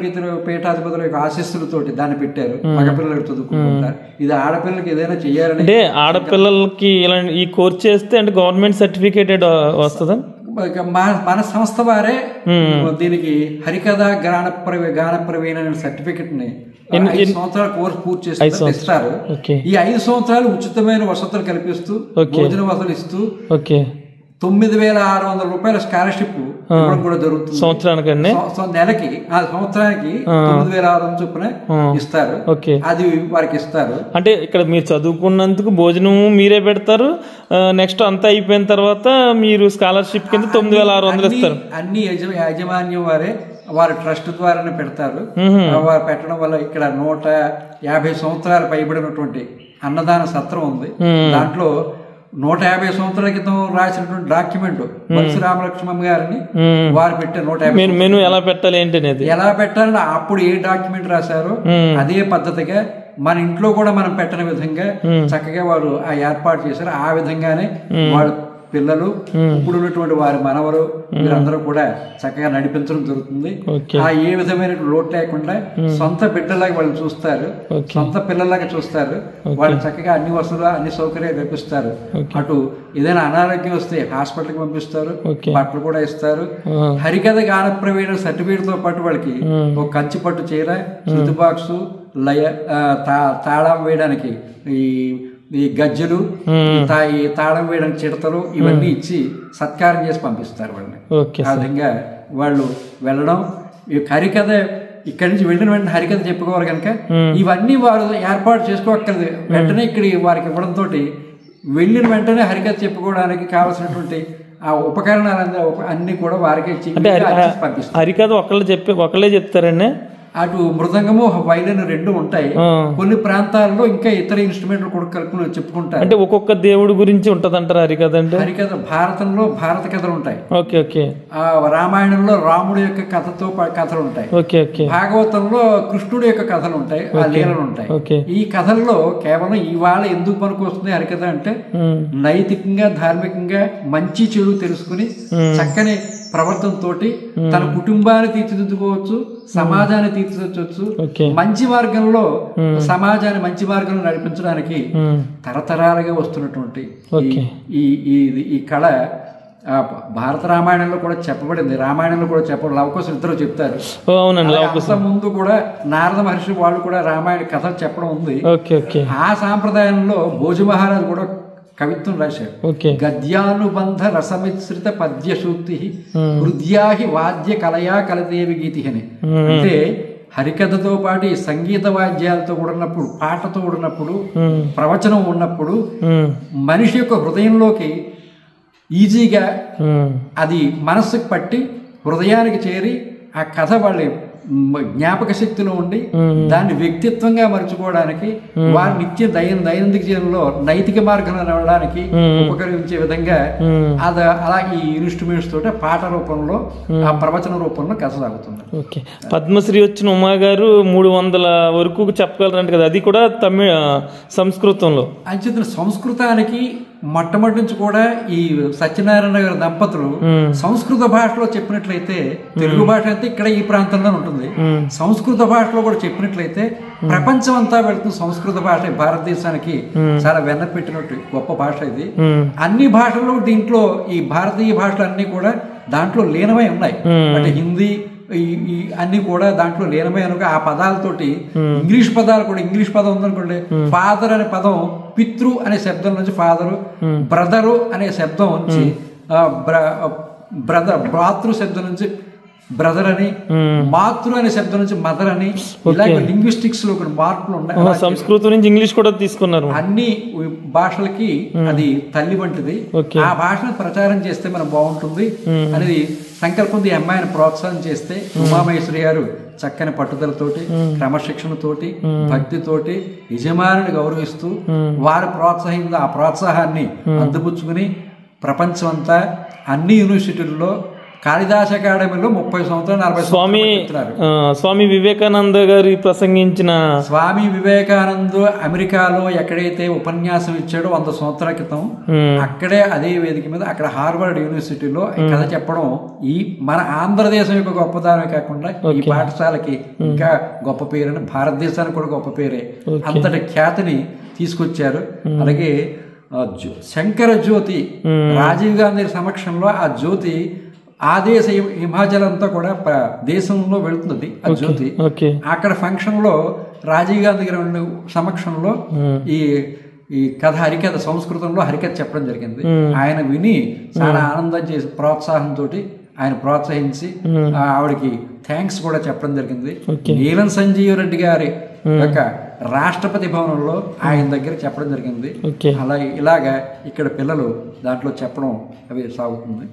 పీఠాధిపతుల యొక్క ఆశీస్సులతోటి దాన్ని పెట్టారు. మగపిల్లలకు చదువుకుంటారు. ఇది ఆడపిల్లలకి ఏదైనా చెయ్యాలని, అంటే ఆడపిల్లలకి ఈ కోర్స్ చేస్తే అంటే గవర్నమెంట్ సర్టిఫికేటెడ్ వస్తుందా? మన సంస్థ వారే దీనికి హరికథ గాన ప్రవీణ సర్టిఫికెట్ ని 5 సంవత్సరాల కోర్సు పూర్తి చేసి ఇస్తారు. ఈ 5 సంవత్సరాలు ఉచితమైన వసతులు కల్పిస్తూ, భోజన వసతులు ఇస్తూ 9,600 స్కాలర్షిప్ ఇవ్వడం కూడా జరుగుతుంది. సంవత్సరానికి నెలకి సంవత్సరానికి 9,600 చొప్పున ఇస్తారు. అది వారికి ఇస్తారు. అంటే ఇక్కడ మీరు చదువుకున్నందుకు భోజనం మీరే పెడతారు. నెక్స్ట్ అంతా అయిపోయిన తర్వాత మీరు స్కాలర్షిప్ కింద 9,600 ఇస్తారు. అన్ని యాజమాన్యం వారే వారి ట్రస్ట్ ద్వారానే పెడతారు. వారు పెట్టడం వల్ల ఇక్కడ 150 సంవత్సరాలు పైబడినటువంటి అన్నదాన సత్రం ఉంది. దాంట్లో 150 సంవత్సరాల క్రితం రాసినటువంటి డాక్యుమెంట్ మత్స్య రామలక్ష్మణ్ గారిని వారు పెట్టే 150 మెనూ ఎలా పెట్టాలి ఏంటి ఎలా పెట్టాలని అప్పుడు ఏ డాక్యుమెంట్ రాశారో అదే పద్ధతిగా మన ఇంట్లో కూడా మనం పెట్టిన విధంగా చక్కగా వారు ఆ ఏర్పాటు చేశారు. ఆ విధంగానే వాళ్ళు పిల్లలు ఇప్పుడు ఉన్నటువంటి వారి మనవరు వీరందరూ కూడా చక్కగా నడిపించడం జరుగుతుంది. ఆ ఏ విధమైన లోటు లేకుండా సొంత బిడ్డలాగా వాళ్ళు చూస్తారు, సొంత పిల్లలాగా చూస్తారు. వాళ్ళు చక్కగా అన్ని వసతులు అన్ని సౌకర్యాలు కల్పిస్తారు. అటు ఏదైనా అనారోగ్యం వస్తే హాస్పిటల్కి పంపిస్తారు, బట్టలు కూడా ఇస్తారు. హరికథ గాన ప్రవీణ సర్టిఫికేట్ తో పాటు వాళ్ళకి ఒక కంచి పట్టు చీర, శృతి బాక్సు, తాళం వేయడానికి ఈ గజ్జలు, తాళం వేయడానికి చిడతలు ఇవన్నీ ఇచ్చి సత్కారం చేసి పంపిస్తారు వాళ్ళని. ఆ విధంగా వాళ్ళు వెళ్ళడం, హరికథ ఇక్కడి నుంచి వెళ్ళిన వెంటనే హరికథ చెప్పుకోవాలి కనుక ఇవన్నీ వారు ఏర్పాటు చేసుకోక్కర్లేదు. వెంటనే ఇక్కడ వారికి ఇవ్వడంతో వెళ్ళిన వెంటనే హరికథ చెప్పుకోవడానికి కావాల్సినటువంటి ఆ ఉపకరణాలు అన్ని కూడా వారికి పంపిస్తారు. హరికథ ఒకళ్ళే చెప్తారండి. అటు మృదంగము వైలిన్ 2 ఉంటాయి. కొన్ని ప్రాంతాల్లో ఇంకా ఇతర ఇన్స్ట్రుమెంట్లు కూడా కలుపుకుని చెప్పుకుంటారు. అంటే ఒక్కొక్క దేవుడి గురించి ఉంటది అంటారు హరికథ అంటే. హరికథ భారతంలో భారత కథలు ఉంటాయి. ఓకే. రామాయణంలో రాముడి యొక్క కథతో కథలు ఉంటాయి. భాగవతంలో కృష్ణుడి యొక్క కథలు ఉంటాయి, ఆ లీలలు ఉంటాయి. ఈ కథల్లో కేవలం ఇవాళ ఎందుకు పనికొస్తుంది హరికథ అంటే నైతికంగా ధార్మికంగా మంచి చెడు తెలుసుకుని చక్కని ప్రవర్తనతో తన కుటుంబాన్ని తీర్చిదిద్దుకోవచ్చు, సమాజాన్ని తీర్చిదిద్దవచ్చు. మంచి మార్గంలో సమాజాన్ని మంచి మార్గంలో నడిపించడానికి తరతరాలుగా వస్తున్నటువంటి ఈ కళ భారత రామాయణంలో కూడా చెప్పబడింది. రామాయణంలో కూడా లవకుశులు ఇద్దరు చెప్తారు. ముందు కూడా నారద మహర్షి వాళ్ళు కూడా రామాయణ కథ చెప్పడం ఉంది. ఆ సాంప్రదాయంలో భోజ మహారాజు కూడా కవిత్వం రాశాడు. గద్యానుబంధ రసమిశ్రిత పద్య సూక్తి హృద్యాహి వాద్య కలయా కలదేవి గీతి అని. అంటే హరికథతో పాటు సంగీత వాద్యాలతో కూడినప్పుడు, పాటతో కూడినప్పుడు, ప్రవచనం ఉన్నప్పుడు మనిషి యొక్క హృదయంలోకి ఈజీగా అది మనస్సుకు పట్టి హృదయానికి చేరి ఆ కథ వాళ్ళ జ్ఞాపక శక్తిలో ఉండి దాన్ని వ్యక్తిత్వంగా మర్చిపోవడానికి వారి నిత్య దైనందిక జీవనంలో నైతిక మార్గంలో నడవడానికి ఉపకరించే విధంగా అలా ఈ ఇన్స్ట్రుమెంట్స్ తోటి పాట రూపంలో ఆ ప్రవచన రూపంలో కొనసాగుతుంది. ఓకే, పద్మశ్రీ వచ్చిన ఉమా గారు 300 వరకు చెప్పగలరంట కదా, అది కూడా తమిళ సంస్కృతంలో. అంచేత సంస్కృతానికి మొట్టమొదటి నుంచి కూడా ఈ సత్యనారాయణ గారి దంపతులు సంస్కృత భాషలో చెప్పినట్లయితే, తెలుగు భాష అయితే ఇక్కడ ఈ ప్రాంతంలో ఉంటుంది, సంస్కృత భాషలో కూడా చెప్పినట్లయితే ప్రపంచం అంతా వెళుతుంది. సంస్కృత భాష భారతదేశానికి చాలా వెన్నపెట్టినట్టు గొప్ప భాష ఇది. అన్ని భాషల్లో దీంట్లో ఈ భారతీయ భాషలు అన్ని కూడా దాంట్లో లీనమై ఉన్నాయి. అంటే హిందీ ఈ అన్ని కూడా దాంట్లో లీనమై అనుకో ఆ పదాలతోటి ఇంగ్లీష్ పదాలు కూడా, ఇంగ్లీష్ పదం ఉందనుకోండి, ఫాదర్ అనే పదం పితృ అనే శబ్దం నుంచి ఫాదరు, బ్రదరు అనే శబ్దం నుంచి భ్రాతృ శబ్దం నుంచి బ్రదర్ అని, మాతృ అనే శబ్దం నుంచి మదర్ అని, ఇలాగ లింగ్విస్టిక్స్ లో మార్పులు ఉన్నాయి. సంస్కృతం నుంచి ఇంగ్లీష్ కూడా తీసుకున్నారు. అన్ని భాషలకి అది తల్లి వంటిది. ఆ భాషను ప్రచారం చేస్తే మనం బాగుంటుంది అనేది సంకల్పంతో ఈ అమ్మాయిని ప్రోత్సాహం చేస్తే ఉమామహేశ్వరి గారు చక్కని పట్టుదలతోటి, క్రమశిక్షణతోటి, భక్తితోటి యజమానిని గౌరవిస్తూ వారి ఆ ప్రోత్సాహాన్ని అందిపుచ్చుకుని ప్రపంచం అంతా అన్ని యూనివర్సిటీల్లో కాళిదాస్ అకాడమీలో 30 సంవత్సరాలు 40 స్వామి వివేకానంద గారు ప్రసంగించిన స్వామి వివేకానంద అమెరికాలో ఎక్కడైతే ఉపన్యాసం ఇచ్చాడో 100 సంవత్సరాల క్రితం, అక్కడే అదే వేదిక మీద అక్కడ హార్వర్డ్ యూనివర్సిటీలో కథ చెప్పడం ఈ మన ఆంధ్రదేశం యొక్క గొప్పదనమే కాకుండా ఈ పాఠశాలకి ఇంకా గొప్ప పేరుని, భారతదేశానికి కూడా గొప్ప పేరే, అంతటి ఖ్యాతిని తీసుకొచ్చారు. అలాగే శంకర జ్యోతి రాజీవ్ గాంధీ సమక్షంలో ఆ జ్యోతి ఆదేశ హిమాచలంతా కూడా దేశంలో వెళుతుంది ఆ జ్యోతి. అక్కడ ఫంక్షన్ లో రాజీవ్ గాంధీ గారి సమక్షంలో ఈ కథ హరికథ సంస్కృతంలో హరికథ చెప్పడం జరిగింది. ఆయన విని చాలా ఆనందం చేసి ప్రోత్సాహంతో ఆయన ప్రోత్సహించి ఆవిడకి థ్యాంక్స్ కూడా చెప్పడం జరిగింది. నీలం సంజీవ్ రెడ్డి గారి యొక్క రాష్ట్రపతి భవనంలో ఆయన దగ్గర చెప్పడం జరిగింది. ఇలాగా ఇక్కడ పిల్లలు దాంట్లో చెప్పడం అవి సాగుతుంది.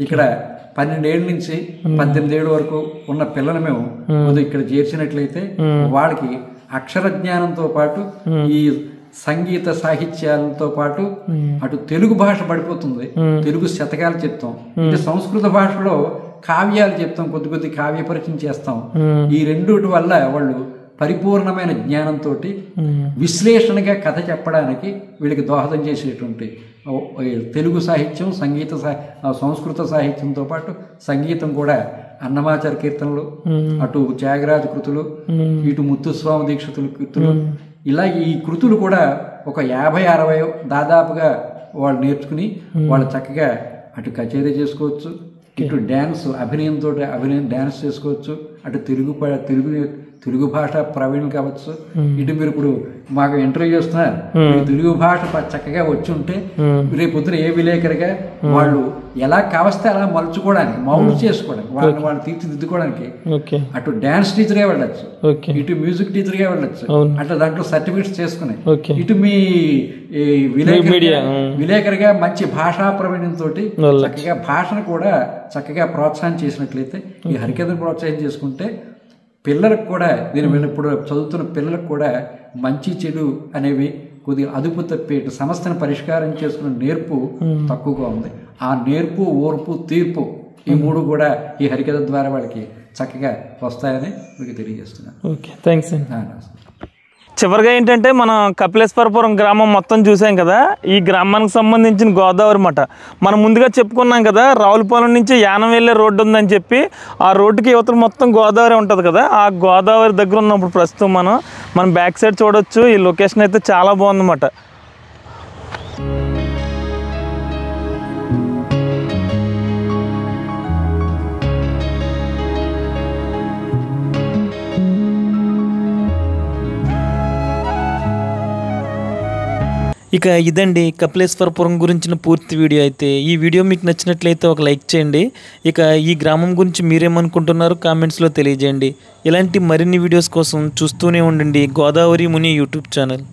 ఇక్కడ 12 ఏళ్ళ నుంచి 18 ఏళ్ళ వరకు ఉన్న పిల్లలు మేము ఇక్కడ చేర్చినట్లయితే వాళ్ళకి అక్షర జ్ఞానంతో పాటు ఈ సంగీత సాహిత్యాలతో పాటు అటు తెలుగు భాష పడిపోతుంది. తెలుగు శతకాలు చెప్తాం, ఇటు సంస్కృత భాషలో కావ్యాలు చెప్తాం, కొద్ది కావ్య పరిచయం చేస్తాం. ఈ రెండుటి వల్ల వాళ్ళు పరిపూర్ణమైన జ్ఞానంతో విశ్లేషణగా కథ చెప్పడానికి వీళ్ళకి దోహదం చేసేటువంటి తెలుగు సాహిత్యం, సంస్కృత సాహిత్యంతో పాటు సంగీతం కూడా అన్నమాచార్య కీర్తనలు, అటు త్యాగరాజ కృతులు, ఇటు ముత్తుస్వామి దీక్షితుల కృతులు, ఇలా ఈ కృతులు కూడా ఒక 50-60 దాదాపుగా వాళ్ళు నేర్చుకుని వాళ్ళు చక్కగా అటు కచేరీ చేసుకోవచ్చు, ఇటు డ్యాన్స్ అభినయం డ్యాన్స్ చేసుకోవచ్చు, అటు తెలుగు భాష ప్రవీణులు కావచ్చు. ఇటు మీరు ఇప్పుడు మాకు ఇంటర్వ్యూ చేస్తున్నారు, తెలుగు భాష చక్కగా వచ్చి ఉంటే రేపు పొద్దున ఏ విలేకరిగా వాళ్ళు ఎలా కావస్తే అలా మలుచుకోవడానికి, మౌల్డ్ చేసుకోవడానికి, వాళ్ళు తీర్చిదిద్దుకోవడానికి అటు డాన్స్ టీచర్గా వెళ్ళచ్చు, ఇటు మ్యూజిక్ టీచర్గా వెళ్ళచ్చు, అట్లా దాంట్లో సర్టిఫికెట్స్ చేసుకుని ఇటు మీ విలేకరిగా మంచి భాషా ప్రవీణంతో చక్కగా భాషను కూడా చక్కగా ప్రోత్సాహం చేసినట్లయితే, ఈ హరికథను ప్రోత్సాహం చేసుకుంటే పిల్లలకు కూడా ఇప్పుడు చదువుతున్న పిల్లలకు కూడా మంచి చెడు అనేవి కొద్దిగా అదుపు తప్పేటు సమస్యను పరిష్కారం చేసుకునే నేర్పు తక్కువగా ఉంది. ఆ నేర్పు, ఓర్పు, తీర్పు ఈ మూడు కూడా ఈ హరికథ ద్వారా వాళ్ళకి చక్కగా వస్తాయని మీకు తెలియజేస్తున్నాను. ఓకే, థ్యాంక్స్ అండి. చివరిగా ఏంటంటే మనం కపిలేశ్వరపురం గ్రామం మొత్తం చూసాం కదా. ఈ గ్రామానికి సంబంధించిన గోదావరి మఠ మనం ముందుగా చెప్పుకున్నాం కదా, రావులపాలెం నుంచి యానం వెళ్ళే రోడ్డు ఉందని చెప్పి, ఆ రోడ్డుకి యువతలు మొత్తం గోదావరి ఉంటుంది కదా. ఆ గోదావరి దగ్గర ఉన్నప్పుడు ప్రస్తుతం మనం బ్యాక్ సైడ్ చూడొచ్చు. ఈ లొకేషన్ అయితే చాలా బాగుందన్నమాట. ఇక ఇదండి కపిలేశ్వరపురం గురించిన పూర్తి వీడియో. అయితే ఈ వీడియో మీకు నచ్చినట్లయితే ఒక లైక్ చేయండి. ఇక ఈ గ్రామం గురించి మీరేమనుకుంటున్నారో కామెంట్స్లో తెలియజేయండి. ఇలాంటి మరిన్ని వీడియోస్ కోసం చూస్తూనే ఉండండి గోదావరి ముని యూట్యూబ్ ఛానల్.